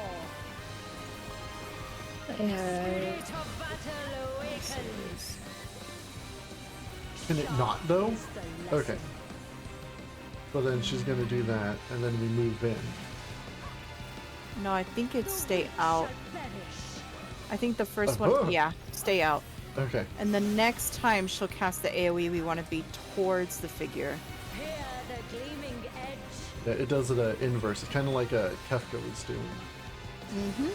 Yeah. Spirit of battle awakens. Can it not though? Is the Okay. lesson. So then she's gonna do that, and then we move in. No, I think it's stay out. Shall perish. I think the first Uh-huh. one, yeah, stay out. Okay. And the next time she'll cast the AoE, we want to be towards the figure. Hear the gleaming edge. Yeah, it does it inverse. It's kind of like a Kefka was doing. Mm-hmm.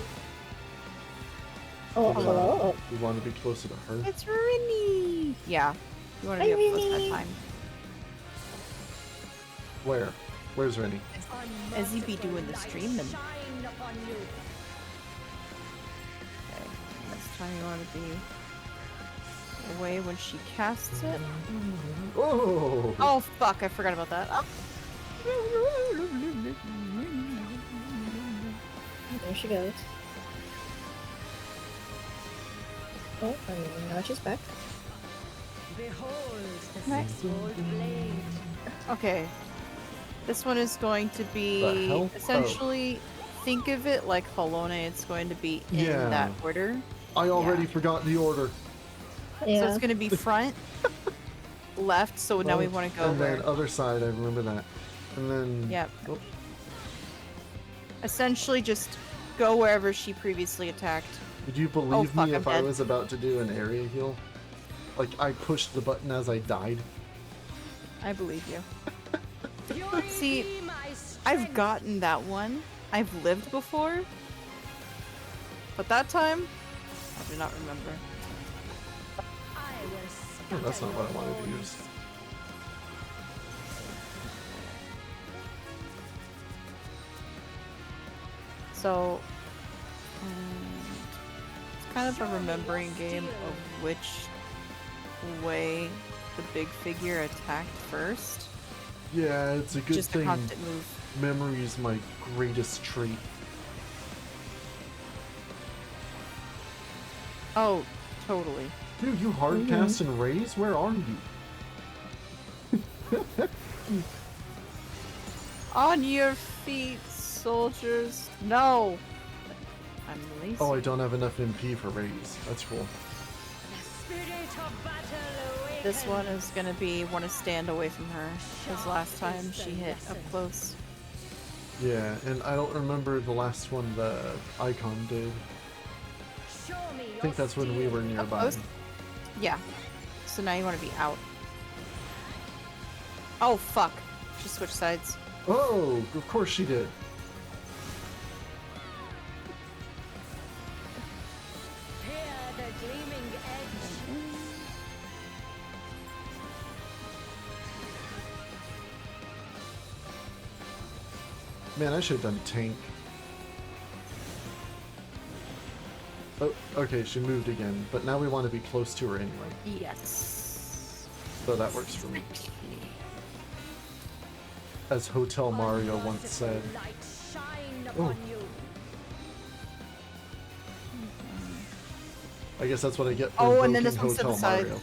Oh, So then hello. we want to be closer to her. It's Rini! Yeah, you want to Hi, be up close Rini. that time. Where? Where's Rennie? As he be doing the streaming. Shine upon you. Okay, next time you want to be away when she casts it. Oh! Oh fuck, I forgot about that. Oh. There she goes. Oh, and now she's back. Behold the Nice. six-fold blade. Okay. This one is going to The be hell? essentially think of it like Holone. It's going to be in Yeah. that order. I already forgot the order. Yeah. So it's going to be front, left. So now we want to go And where? then other side, I remember that. And then... Yep. Oh, Essentially, just go wherever she previously attacked. would you believe Oh, fuck, me I'm if I dead. was about to do an area heal? Like, I pushed the button as I died? I believe you. Fury See, be my I've strength. gotten that one. I've lived before. But that time, I do not remember. I will Oh, that's not what I wanted to scatter use. So, it's kind of a remembering game of which way the big figure attacked first. Yeah, it's a good Just a thing. constant move. Memory is my greatest trait. Oh, totally. Dude, you hardcast and raise? Where are you? On your feet, soldiers. No! I'm lazy. Oh, I don't have enough MP for raise. That's cool. Spirit of battle awakens. This one is gonna be want to stand away from her, because last time she hit up close. Yeah, and I don't remember the last one the icon did. Show me I think that's when we were nearby. close? Yeah. So now you want to be out. Oh fuck! She switched sides. Oh, of course she did. Hear the gleaming edge. Man, I should have done tank. Oh, okay, she moved again, but now we want to be close to her anyway. Yes. So that works for me. As Hotel Mario once said. Light shine Oh. upon you. I guess that's what I get for Oh, and then invoking this one's to Hotel the side. Mario.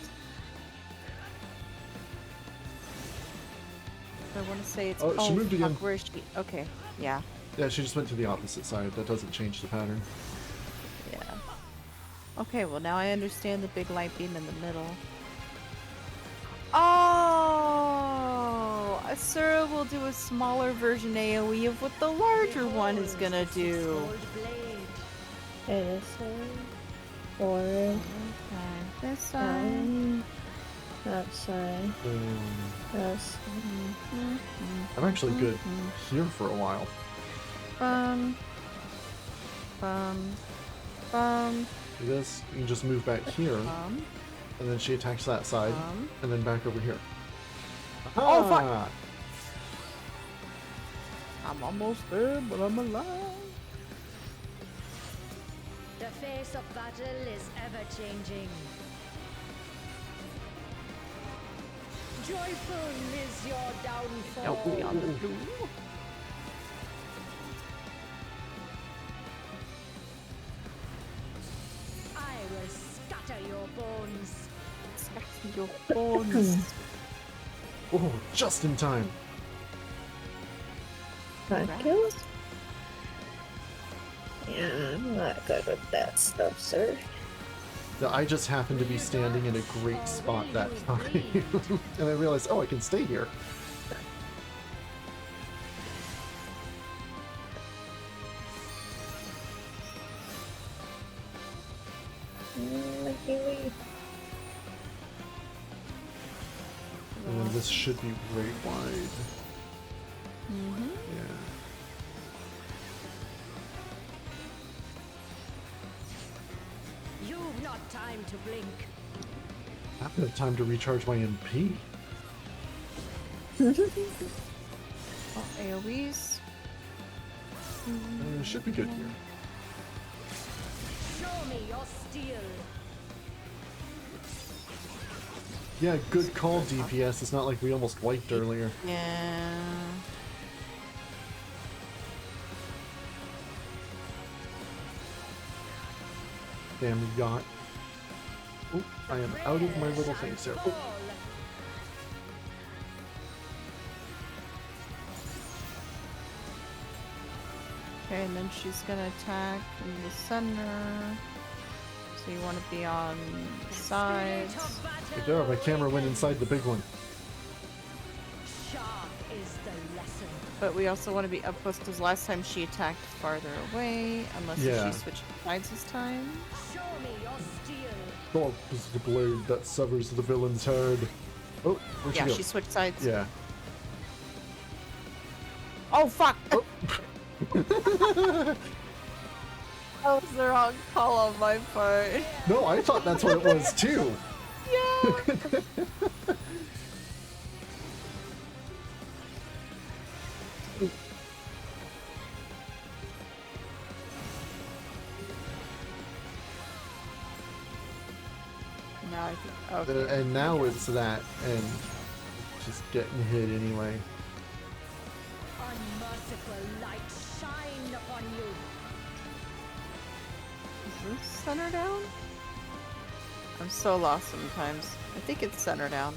I want to say it's. Oh, she moved fuck, again. Where is she? Okay. Yeah. Yeah, she just went to the opposite side. That doesn't change the pattern. Yeah. Okay, well now I understand the big light beam in the middle. Oh! Asura will do a smaller version AoE of what the larger one is gonna do. Old blade. Okay, this side. Forward. Okay, this side. That side. That side. I'm actually good here for a while. Bum. Bum. Bum. Do this, you can just move back here, Bum. and then she attacks that side, Bum. and then back over here. Oh, fuck. Aha! I'm almost there, but I'm alive. The face of battle is ever changing. Joyful is your downfall. Help me on the blue. Your horns. Oh, just in time. 5 kills? Yeah, I'm not good with that stuff, sir. I just happened to be standing in a great spot that time. And I realized, oh, I can stay here. Luckily. And then this should be right wide. Mm-hmm. Yeah. You've not time to blink. I haven't had time to recharge my MP. Oh, AoEs. Should be good here. Show me your steel. Yeah, good call, DPS. It's not like we almost wiped earlier. Yeah. Damn yacht. Oh, I am out of my little things here. Oh. Okay, and then she's gonna attack in the center. So you want to be on sides. Good job, my camera went inside the big one. Sharp is the lesson. But we also want to be up close because last time she attacked farther away, unless Yeah. she switched sides this time. Show me your steel. Oh, this is the blade that severs the villain's head. Oh, where'd Yeah, she go? she switched sides. Yeah. Oh fuck! That was the wrong call on my part. No, I thought that's what it was too. Yeah. Now I think. Okay. And now it's that, and just getting hit anyway. Unmerciful light shine upon you. Is this center down? I'm so lost sometimes. I think it's center down.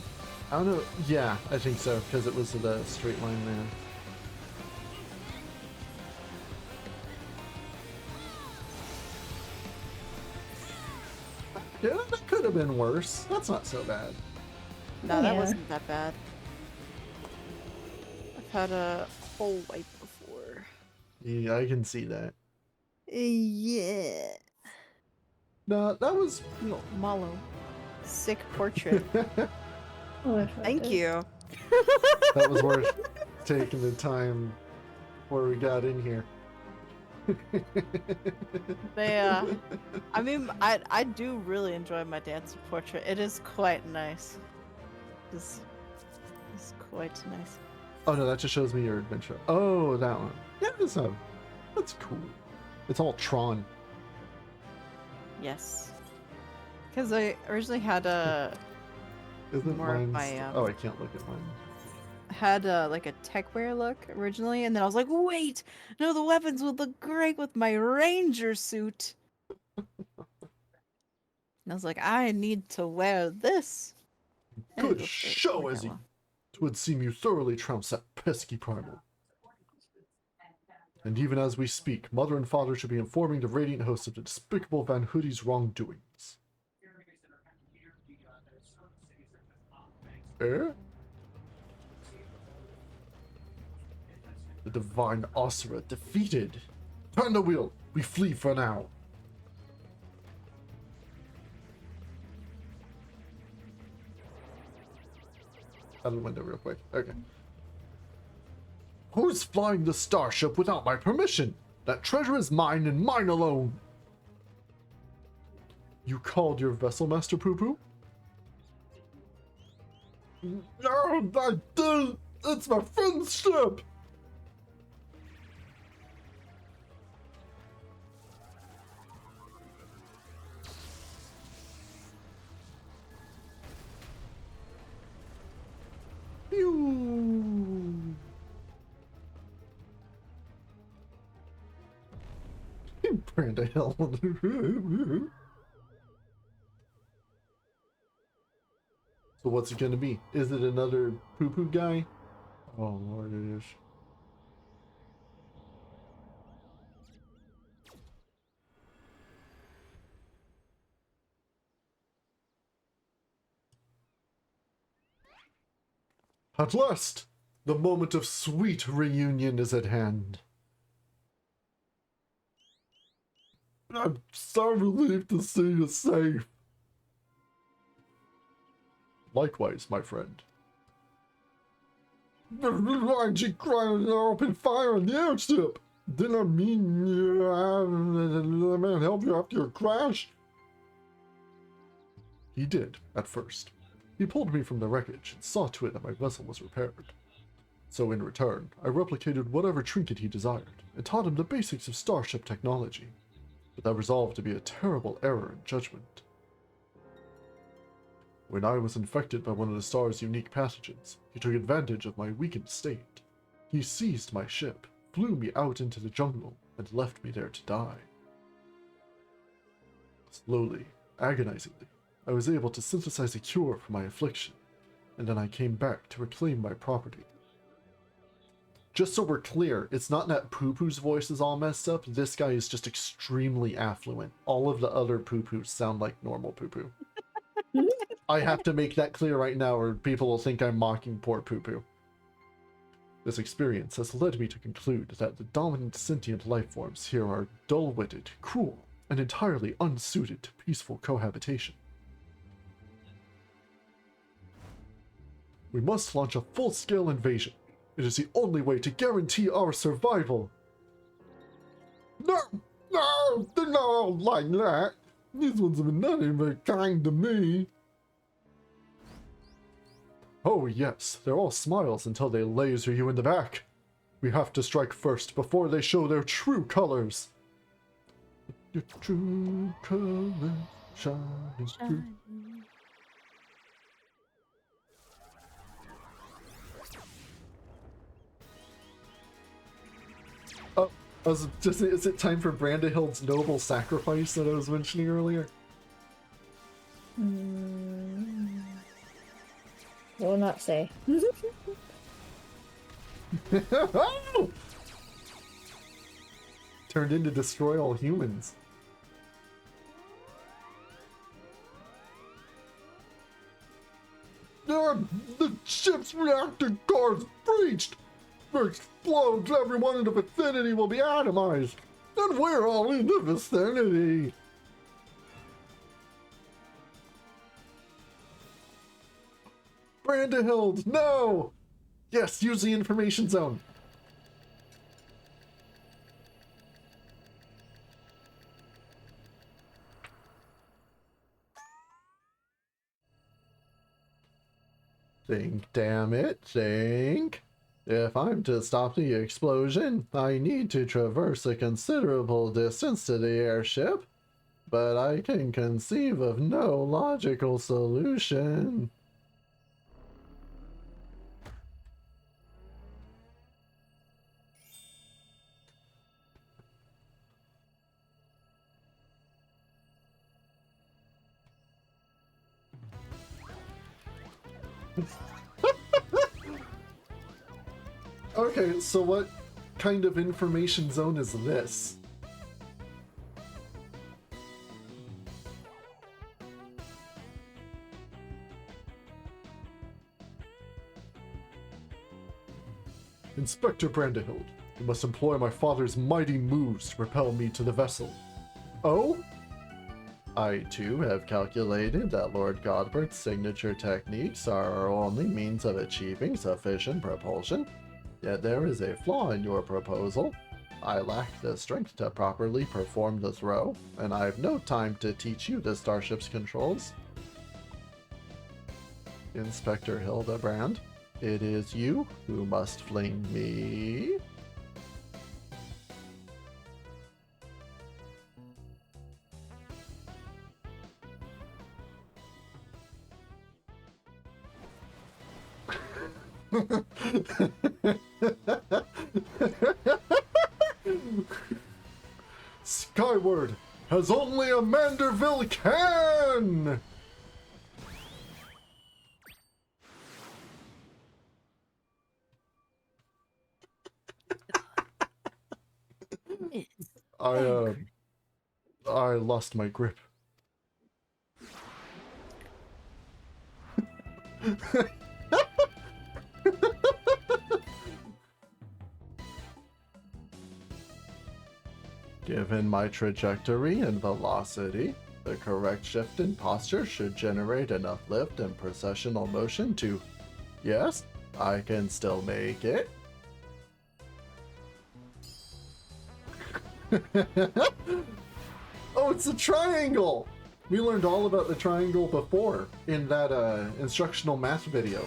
I don't know. Yeah, I think so, because it was the straight line there. Yeah, that could have been worse. That's not so bad. No, that Yeah. wasn't that bad. I've had a whole wipe before. Yeah, I can see that. Yeah. No, that was. Yo, Malo. Sick portrait. Oh, I forgot Thank this. you. That was worth taking the time before we got in here. They, I mean, I do really enjoy my dancing portrait. It is quite nice. It's quite nice. Oh no, that just shows me your adventure. Oh, that one. Yeah, that's cool. It's all Tron. Yes. Because I originally had a Isn't More of mine? my, Oh, I can't look at mine. like a tech wear look originally, and then I was like, wait, no, the weapons would look great with my ranger suit. And I was like, I need to wear this. And it Good looks great. show, Look Izzy. how well. It would seem you thoroughly trounced that pesky primal. And even as we speak, Mother and Father should be informing the Radiant Host of the despicable Van Hoodie's wrongdoings. Eh? The divine Osira defeated. Turn the wheel. We flee for now. Out of the window real quick. Okay. Who's flying the starship without my permission? That treasure is mine and mine alone. You called your vessel, Master Poo Poo? No, I didn't. It's my friend's ship. Pew. Brand of hell. So what's it gonna be? Is it another poo-poo guy? Oh lord, it is. At last! The moment of sweet reunion is at hand. I'm so relieved to see you safe. Likewise, my friend. Why'd you cry and open fire on the airship? Didn't I mean the man help you after your crash? He did, at first. He pulled me from the wreckage and saw to it that my vessel was repaired. So in return, I replicated whatever trinket he desired, and taught him the basics of starship technology. But that resolved to be a terrible error in judgment. When I was infected by one of the star's unique pathogens, he took advantage of my weakened state. He seized my ship, flew me out into the jungle, and left me there to die. Slowly, agonizingly, I was able to synthesize a cure for my affliction, and then I came back to reclaim my property. Just so we're clear, it's not that Poo-Poo's voice is all messed up, this guy is just extremely affluent. All of the other Poo-Poos sound like normal Poo-Poo. I have to make that clear right now or people will think I'm mocking poor Poo-Poo. This experience has led me to conclude that the dominant sentient life forms here are dull-witted, cruel, and entirely unsuited to peaceful cohabitation. We must launch a full-scale invasion. It is the only way to guarantee our survival. No! No! They're not all like that! These ones have been nothing but kind to me. Oh yes, they're all smiles until they laser you in the back. We have to strike first before they show their true colors. Your true colors shining through. Oh, is it time for Brandahild's noble sacrifice that I was mentioning earlier? Will not say. Turned in to destroy all humans. The ship's reactor core's breached! If it explodes, everyone in the vicinity will be atomized! And we're all in the vicinity! Brandahild, no! Yes, use the information zone. Think, damn it, think. If I'm to stop the explosion, I need to traverse a considerable distance to the airship, but I can conceive of no logical solution. Okay, so what kind of information zone is this? Inspector Brandahild, you must employ my father's mighty moves to propel me to the vessel. Oh? I too have calculated that Lord Godbert's signature techniques are our only means of achieving sufficient propulsion. Yet there is a flaw in your proposal. I lack the strength to properly perform the throw, and I have no time to teach you the starship's controls. Inspector Hildibrand, it is you who must fling me. Skyward, as only a Manderville can! I lost my grip. Given my trajectory and velocity, the correct shift in posture should generate enough lift and precessional motion to... Yes, I can still make it. Oh, it's a triangle! We learned all about the triangle before in that instructional math video.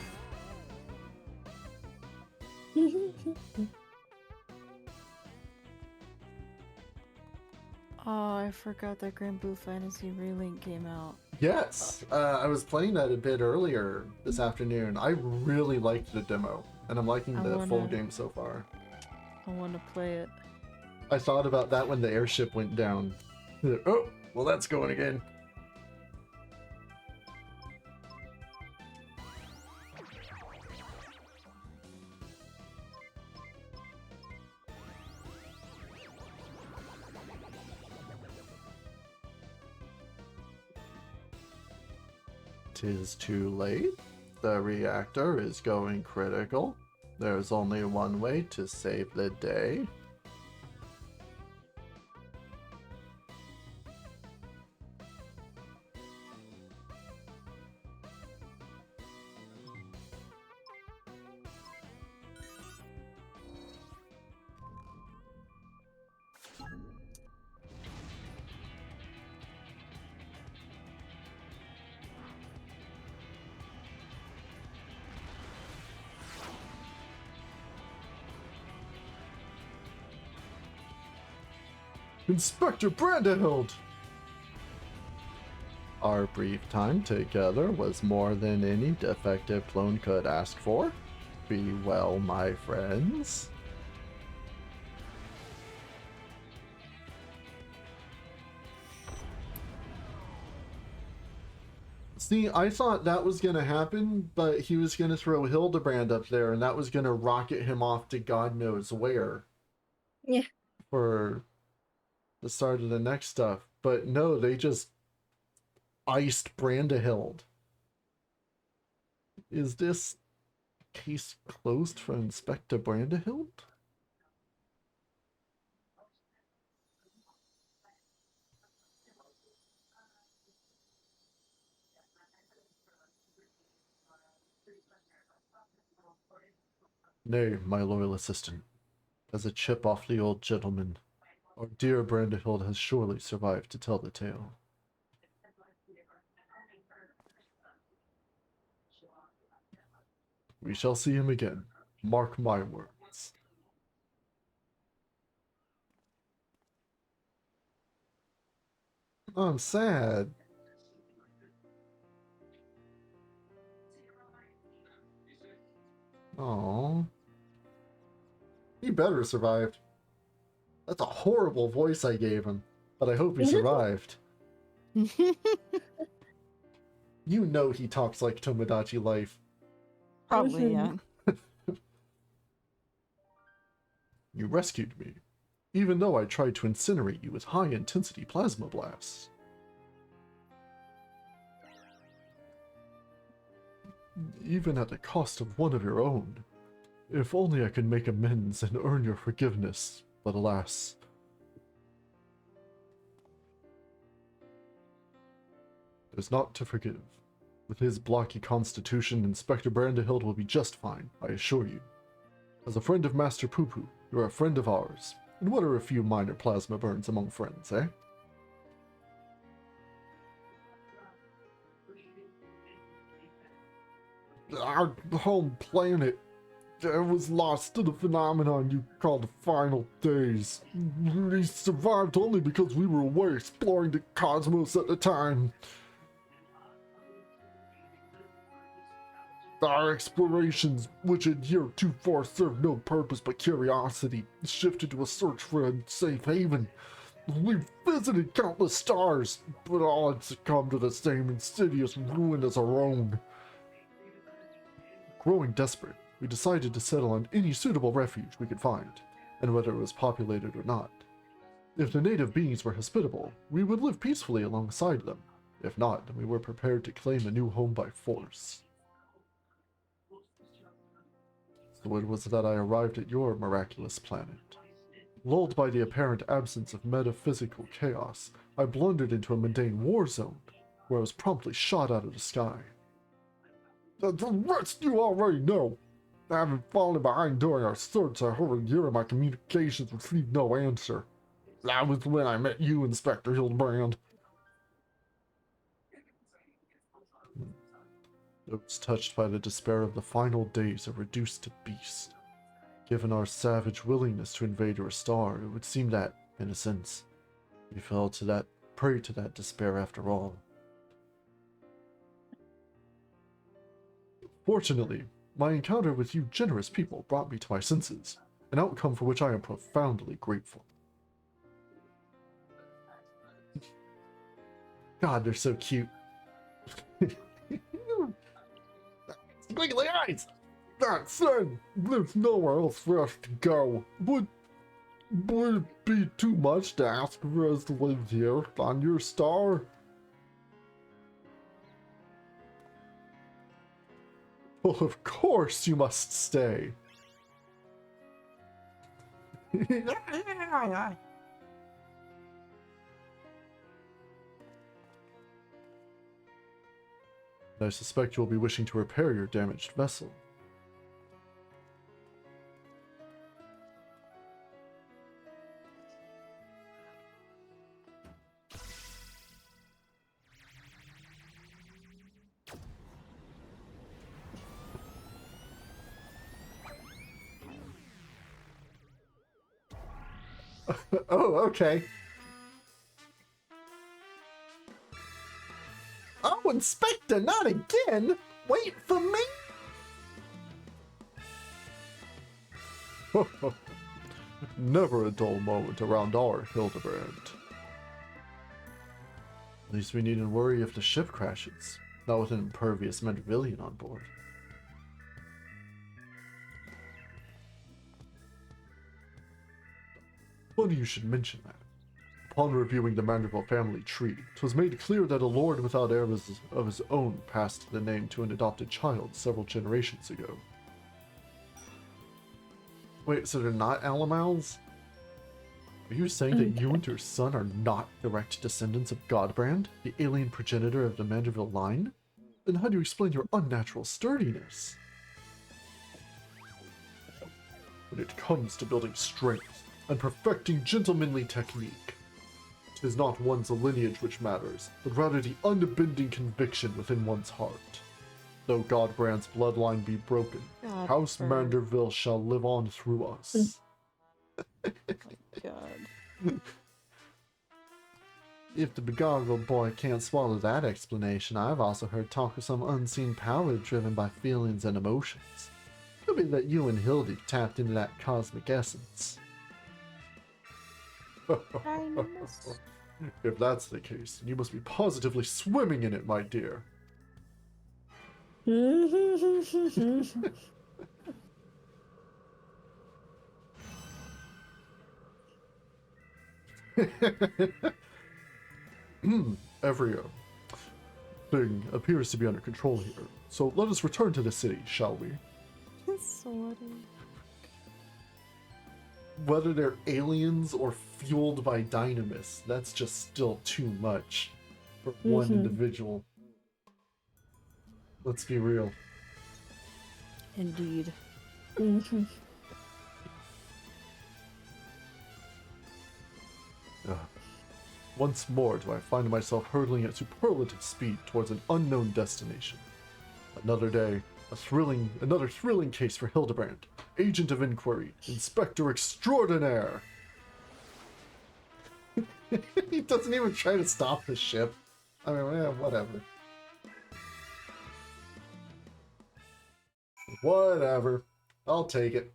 Oh, I forgot that Grand Blue Fantasy Relink came out. Yes, I was playing that a bit earlier this afternoon. I really liked the demo, and I'm liking the full game so far. I want to play it. I thought about that when the airship went down. Oh, well, that's going again. Tis too late. The reactor is going critical. There's only one way to save the day. Inspector Brandehild! Our brief time together was more than any defective clone could ask for. Be well, my friends. See, I thought that was gonna happen, but he was gonna throw Hildibrand up there, and that was gonna rocket him off to God knows where. Yeah. For the start of the next stuff. But no, they just iced Brandehild. Is this case closed for Inspector Brandehild? Nay, my loyal assistant. As a chip off the old gentleman, our dear Brandehild has surely survived to tell the tale. We shall see him again. Mark my words. I'm sad. Oh, he better have survived. That's a horrible voice I gave him, but I hope he survived. You know he talks like Tomodachi Life. Probably, yeah. You rescued me, even though I tried to incinerate you with high-intensity plasma blasts. Even at the cost of one of your own. If only I could make amends and earn your forgiveness, but alas. There's naught to forgive. With his blocky constitution, Inspector Brandehild will be just fine, I assure you. As a friend of Master Poo-Poo, you're a friend of ours. And what are a few minor plasma burns among friends, eh? Our home planet was lost to the phenomenon you call the final days. We survived only because we were away exploring the cosmos at the time. Our explorations, which in year 24 served no purpose but curiosity, shifted to a search for a safe haven. We visited countless stars, but all had succumbed to the same insidious ruin as our own. Growing desperate, we decided to settle on any suitable refuge we could find, and whether it was populated or not. If the native beings were hospitable, we would live peacefully alongside them. If not, then we were prepared to claim a new home by force. So it was that I arrived at your miraculous planet. Lulled by the apparent absence of metaphysical chaos, I blundered into a mundane war zone, where I was promptly shot out of the sky. The rest you already know. Having fallen behind during our search, I heard a year of my communications received no answer. That was when I met you, Inspector Hildibrand. I was touched by the despair of the final days of reduced to beast. Given our savage willingness to invade your star, it would seem that, in a sense, we fell to that prey to that despair after all. Fortunately, my encounter with you generous people brought me to my senses, an outcome for which I am profoundly grateful. God, they're so cute. Squiggly eyes! That said, there's nowhere else for us to go. Would it be too much to ask for us to live here on your star? Well, of course you must stay. I suspect you will be wishing to repair your damaged vessel. Oh, okay. Oh, Inspector, not again! Wait for me! Never a dull moment around our Hildibrand. At least we needn't worry if the ship crashes, not with an impervious Mandervillian on board. Funny you should mention that. Upon reviewing the Manderville family tree, 'twas made clear that a lord without heirs of his own passed the name to an adopted child several generations ago. Wait, so they're not Alamals? Are you saying that you and your son are not direct descendants of Godbrand, the alien progenitor of the Manderville line? Then how do you explain your unnatural sturdiness? When it comes to building strength and perfecting gentlemanly technique, 'tis not one's lineage which matters, but rather the unbending conviction within one's heart. Though Godbrand's bloodline be broken, House Manderville shall live on through us. God. If the begoggled boy can't swallow that explanation, I've also heard talk of some unseen power driven by feelings and emotions. Could be that you and Hildy tapped into that cosmic essence. If that's the case, then you must be positively swimming in it, my dear. Every thing appears to be under control here, so let us return to the city, shall we? Sort of. Whether they're aliens or fueled by dynamis, that's just still too much for one individual. Let's be real. Indeed. Once more do I find myself hurtling at superlative speed towards an unknown destination. Another day, another thrilling case for Hildibrand, Agent of Inquiry, Inspector Extraordinaire. He doesn't even try to stop the ship. I mean, yeah, whatever. Whatever. I'll take it.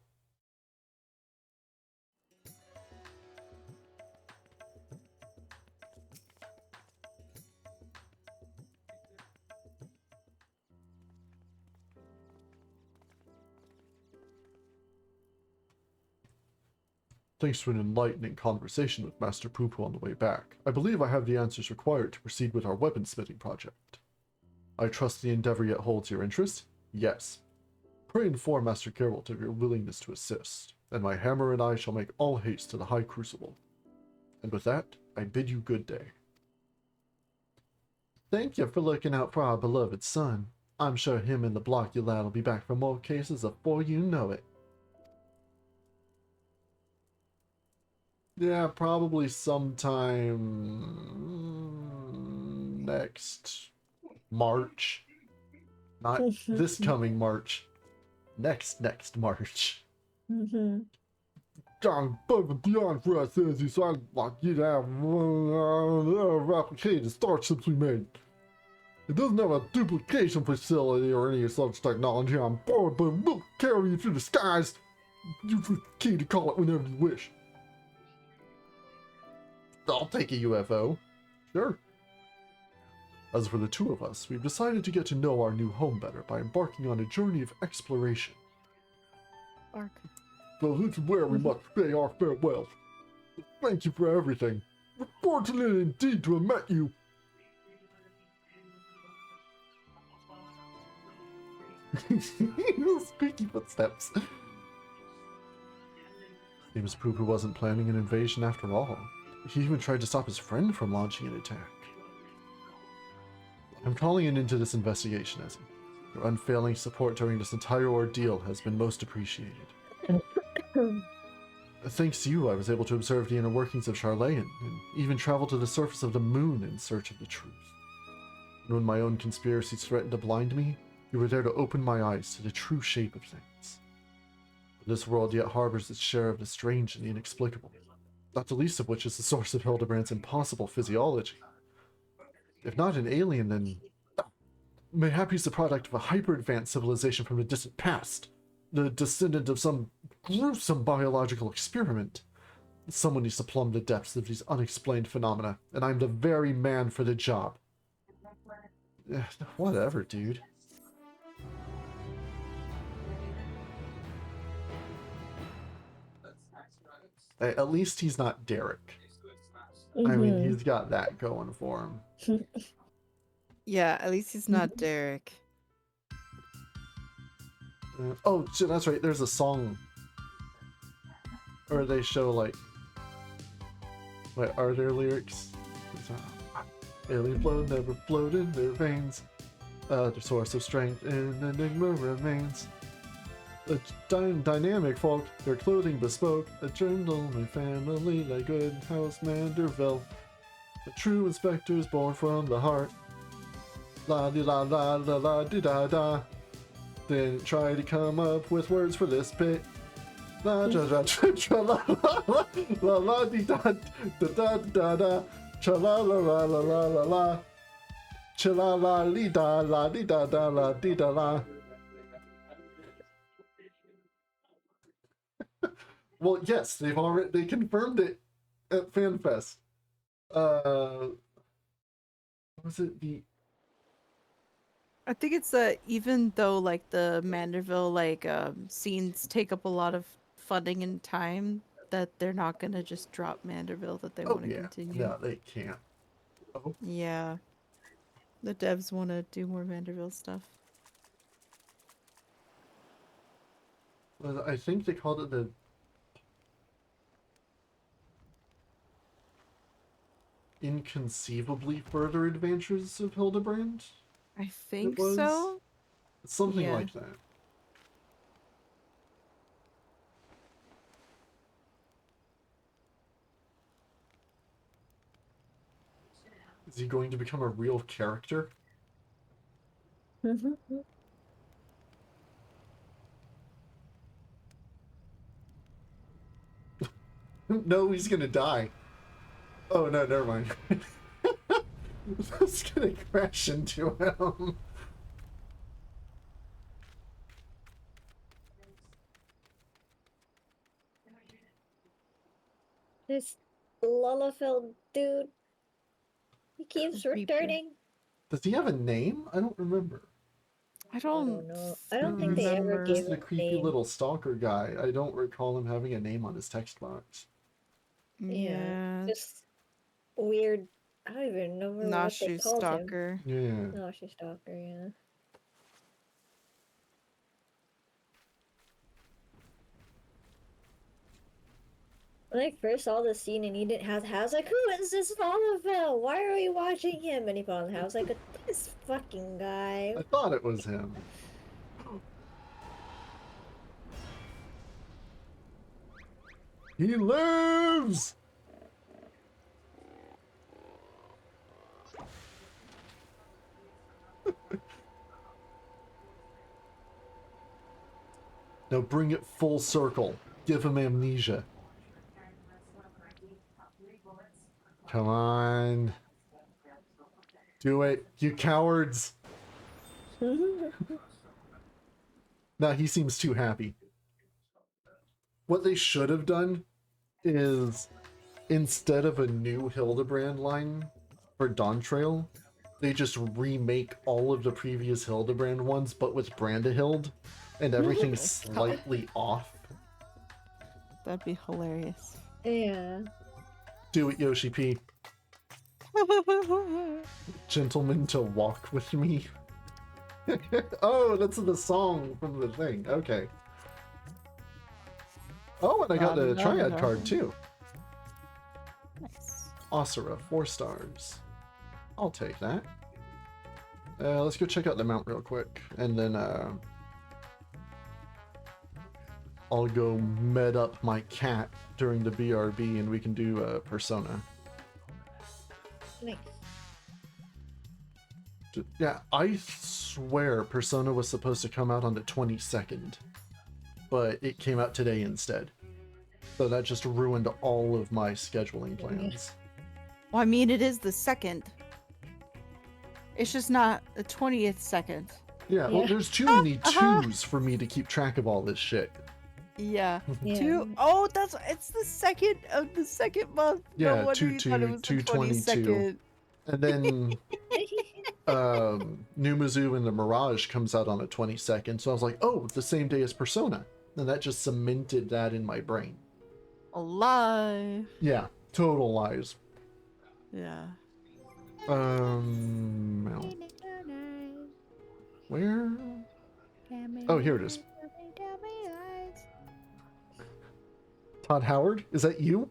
Thanks to an enlightening conversation with Master Poo-Poo on the way back, I believe I have the answers required to proceed with our weaponsmithing project. I trust the endeavor yet holds your interest? Yes. Pray inform Master Geralt of your willingness to assist, and my hammer and I shall make all haste to the High Crucible. And with that, I bid you good day. Thank you for looking out for our beloved son. I'm sure him and the blocky lad will be back for more cases before you know it. Yeah, probably sometime next March. Not this coming March. Next March. Gone above and beyond for us as you saw like you have replicated starships we made. It doesn't have a duplication facility or any such technology on board, but we'll carry you through the skies. Use the key to call it whenever you wish. I'll take a UFO. Sure. As for the two of us, we've decided to get to know our new home better by embarking on a journey of exploration. Ark. So this is where we must say our farewells. Thank you for everything. We're fortunate indeed to have met you. Squeaky footsteps. Seems Poo-Poo wasn't planning an invasion after all. He even tried to stop his friend from launching an attack. I'm calling an end to this investigation, Ezzy. Your unfailing support during this entire ordeal has been most appreciated. Thanks to you, I was able to observe the inner workings of Charlayan, and even travel to the surface of the moon in search of the truth. And when my own conspiracies threatened to blind me, you were there to open my eyes to the true shape of things. But this world yet harbors its share of the strange and the inexplicable, not the least of which is the source of Hildibrand's impossible physiology. If not an alien, then mayhap he's the product of a hyper-advanced civilization from the distant past, the descendant of some gruesome biological experiment. Someone needs to plumb the depths of these unexplained phenomena, and I'm the very man for the job. Whatever, dude. At least he's not Derek. I mean, he's got that going for him. Yeah, at least he's not Derek. Oh, shit, that's right. There's a song. Or they show, like... Wait, are there lyrics? Alien flow never flowed in their veins. The source of strength in enigma remains. A dynamic folk, their clothing bespoke, a gentleman family like good house Manderville. A true inspector's born from the heart. La di la la la la di da da. Didn't try to come up with words for this bit. La da da da la la la la di da da da da da. Cha la la la la la la la. Cha la la li da la di da da la di da la. Well, yes, they confirmed it at FanFest. Was it the? I think it's even though like the Manderville scenes take up a lot of funding and time, that they're not gonna just drop Manderville. That they want to continue. Yeah, they can't. Oh. Yeah, the devs want to do more Manderville stuff. Well, I think they called it the. Inconceivably further adventures of Hildibrand? I think so. Something like that. Is he going to become a real character? No, he's gonna die. Oh no, never mind. That's gonna crash into him. This Lullafell dude. He keeps returning. Does he have a name? I don't remember. I don't know. I don't think they ever gave The him a creepy name. little stalker guy. I don't recall him having a name on his text box. Yeah. Just weird. I don't even know what they Nashu called him. Stalker. Yeah. No, she's stalker. Yeah. When I first saw the scene and he didn't have the house, like, who is this Lalafell? Why are we watching him? And he put on the house, like, this fucking guy. I thought it was him. He lives! Now bring it full circle. Give him amnesia. Come on. Do it, you cowards. Nah, he seems too happy. What they should have done is, instead of a new Hildibrand line for Dawn Trail, they just remake all of the previous Hildibrand ones, but with Brandahild, and everything's slightly off. That'd be hilarious. Yeah. Do it, Yoshi P. Gentlemen to walk with me. Oh, that's the song from the thing. Okay. Oh, and I got a Triad card too. Nice. Asura, 4 stars. I'll take that. Let's go check out the mount real quick, and then I'll go med up my cat during the BRB, and we can do Persona. Nice. Yeah, I swear Persona was supposed to come out on the 22nd, but it came out today instead. So that just ruined all of my scheduling plans. Well, I mean, it is the 2nd. It's just not the 20th second. Yeah, well, there's too many twos for me to keep track of all this shit. Yeah. Yeah. 2. Oh, it's the 2nd of the 2nd month. Yeah, no wonder 2 you thought it 2 was the 2/22. 22nd. And then New Mizzou and the Mirage comes out on the 22nd, so I was like, oh, the same day as Persona. And that just cemented that in my brain. A lie. Yeah, total lies. Yeah. Mount. Where? Oh, here it is. Todd Howard? Is that you?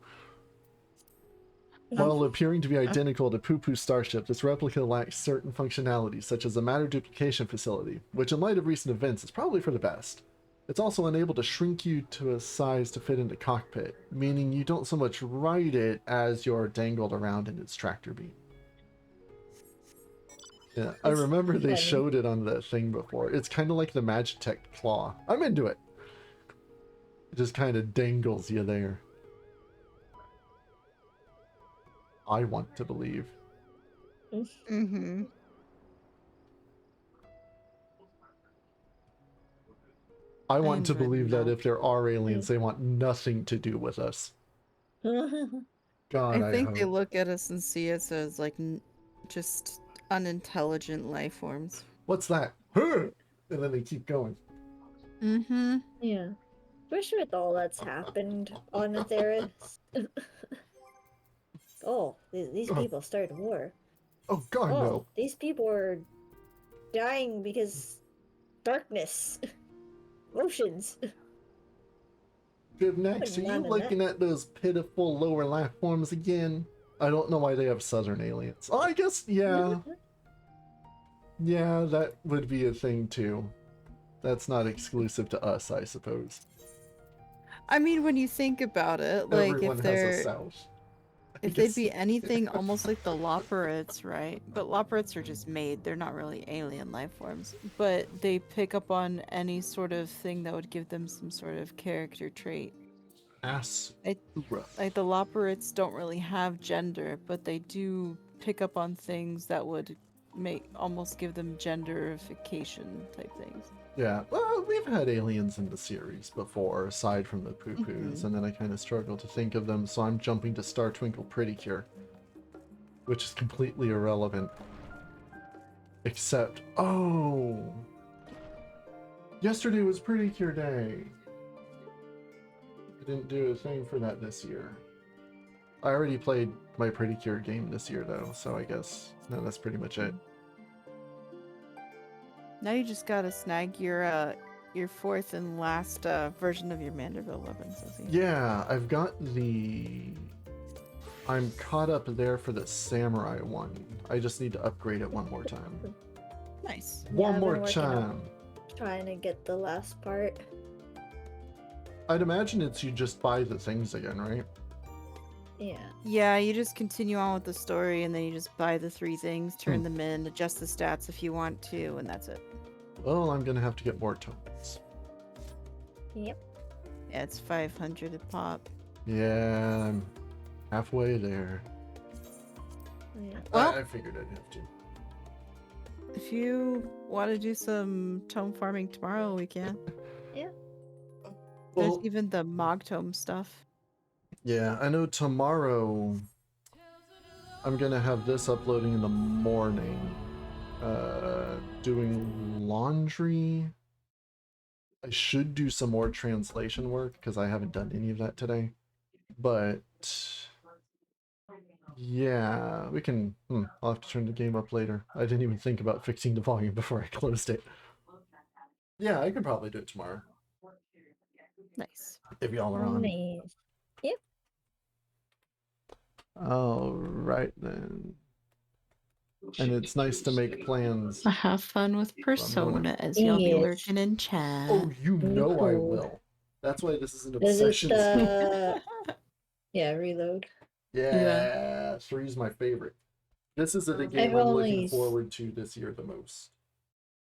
While appearing to be identical to Poo Poo Starship, this replica lacks certain functionalities, such as a matter duplication facility, which in light of recent events is probably for the best. It's also unable to shrink you to a size to fit into cockpit, meaning you don't so much ride it as you're dangled around in its tractor beam. Yeah, I remember they showed it on the thing before. It's kind of like the Magitech claw. I'm into it. It just kind of dangles you there. I want to believe. Mm-hmm. I want to I'm ready believe that now. if there are aliens, they want nothing to do with us. God, I think they hope. look at us and see us as like just unintelligent life forms. What's that? Huh! And then they keep going. Mm-hmm. Yeah. Especially with all that's happened on Atheris. Oh, these people started war. Oh God, Oh, no. these people are dying because darkness. Oceans. Good next. Are you looking at those pitiful lower life forms again? I don't know why they have southern aliens. Oh, I guess, yeah. Yeah, that would be a thing too. That's not exclusive to us, I suppose. I mean, when you think about it, like Everyone if has a they're south. if they'd be anything almost like the Loperids, right? But Loperids are just made. They're not really alien life forms. But they pick up on any sort of thing that would give them some sort of character trait. Ass. Like the Loperids don't really have gender, but they do pick up on things that would almost give them genderification type things. Yeah, well, we've had aliens in the series before, aside from the poo-poos, and then I kind of struggle to think of them, so I'm jumping to Star Twinkle Pretty Cure, which is completely irrelevant. Except, oh! Yesterday was Pretty Cure Day! I didn't do a thing for that this year. I already played my Pretty Cure game this year, though, so I guess no, that's pretty much it. Now you just gotta snag your fourth and last version of your Manderville weapons. Yeah, I've got I'm caught up there for the samurai one. I just need to upgrade it one more time. Nice. One I've more been working on time. Trying to get the last part. I'd imagine it's you just buy the things again, right? Yeah. Yeah, you just continue on with the story, and then you just buy the 3 things, turn them in, adjust the stats if you want to, and that's it. Well, I'm gonna have to get more tokens. Yep. Yeah, it's 500 a pop. Yeah, I'm halfway there. Yeah. Well- I figured I'd have to. If you want to do some tome farming tomorrow, we can. Yeah. There's Well, even the Mog Tome stuff. yeah, I know tomorrow I'm gonna have this uploading in the morning. Doing laundry. I should do some more translation work because I haven't done any of that today. But yeah, we can. I'll have to turn the game up later. I didn't even think about fixing the volume before I closed it. Yeah, I could probably do it tomorrow Nice. if y'all are on. Nice. Yep. All right then. And it's nice to make plans. Have fun with Persona as you'll be Yes. lurking in chat. Oh, you know I Cool. will. That's why this is an This is obsession. the yeah, reload. Yeah, 3's my favorite. This is the game I've I'm looking only forward to this year the most.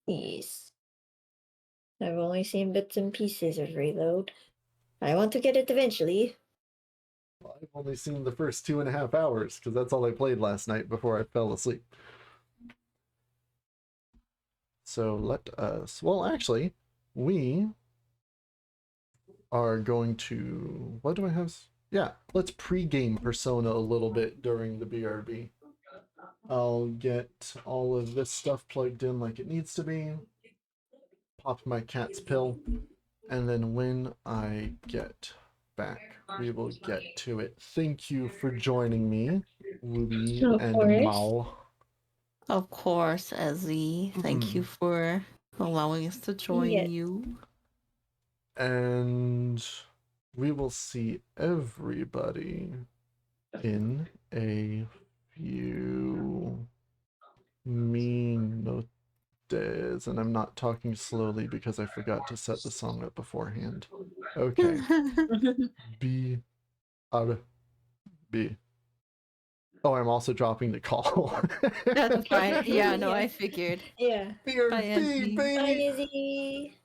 Yes. I've only seen bits and pieces of reload. I want to get it eventually. I've only seen the first 2.5 hours because that's all I played last night before I fell asleep. So let us. Well, actually, we are going to. What do I have? Yeah, let's pre-game Persona a little bit during the BRB. I'll get all of this stuff plugged in like it needs to be. Pop my cat's pill. And then when I get back, we will get to it. Thank you for joining me, Ruby Of and course. Mal. Of course, Ezzy. Thank you for allowing us to join Yeah. you. And we will see everybody in a few minutes. And I'm not talking slowly because I forgot to set the song up beforehand. Okay. B. Oh, I'm also dropping the call. That's fine. Yeah, no, Yeah. I figured. Yeah. BRB, Bye, Ezzy. Bye, baby! Izzy.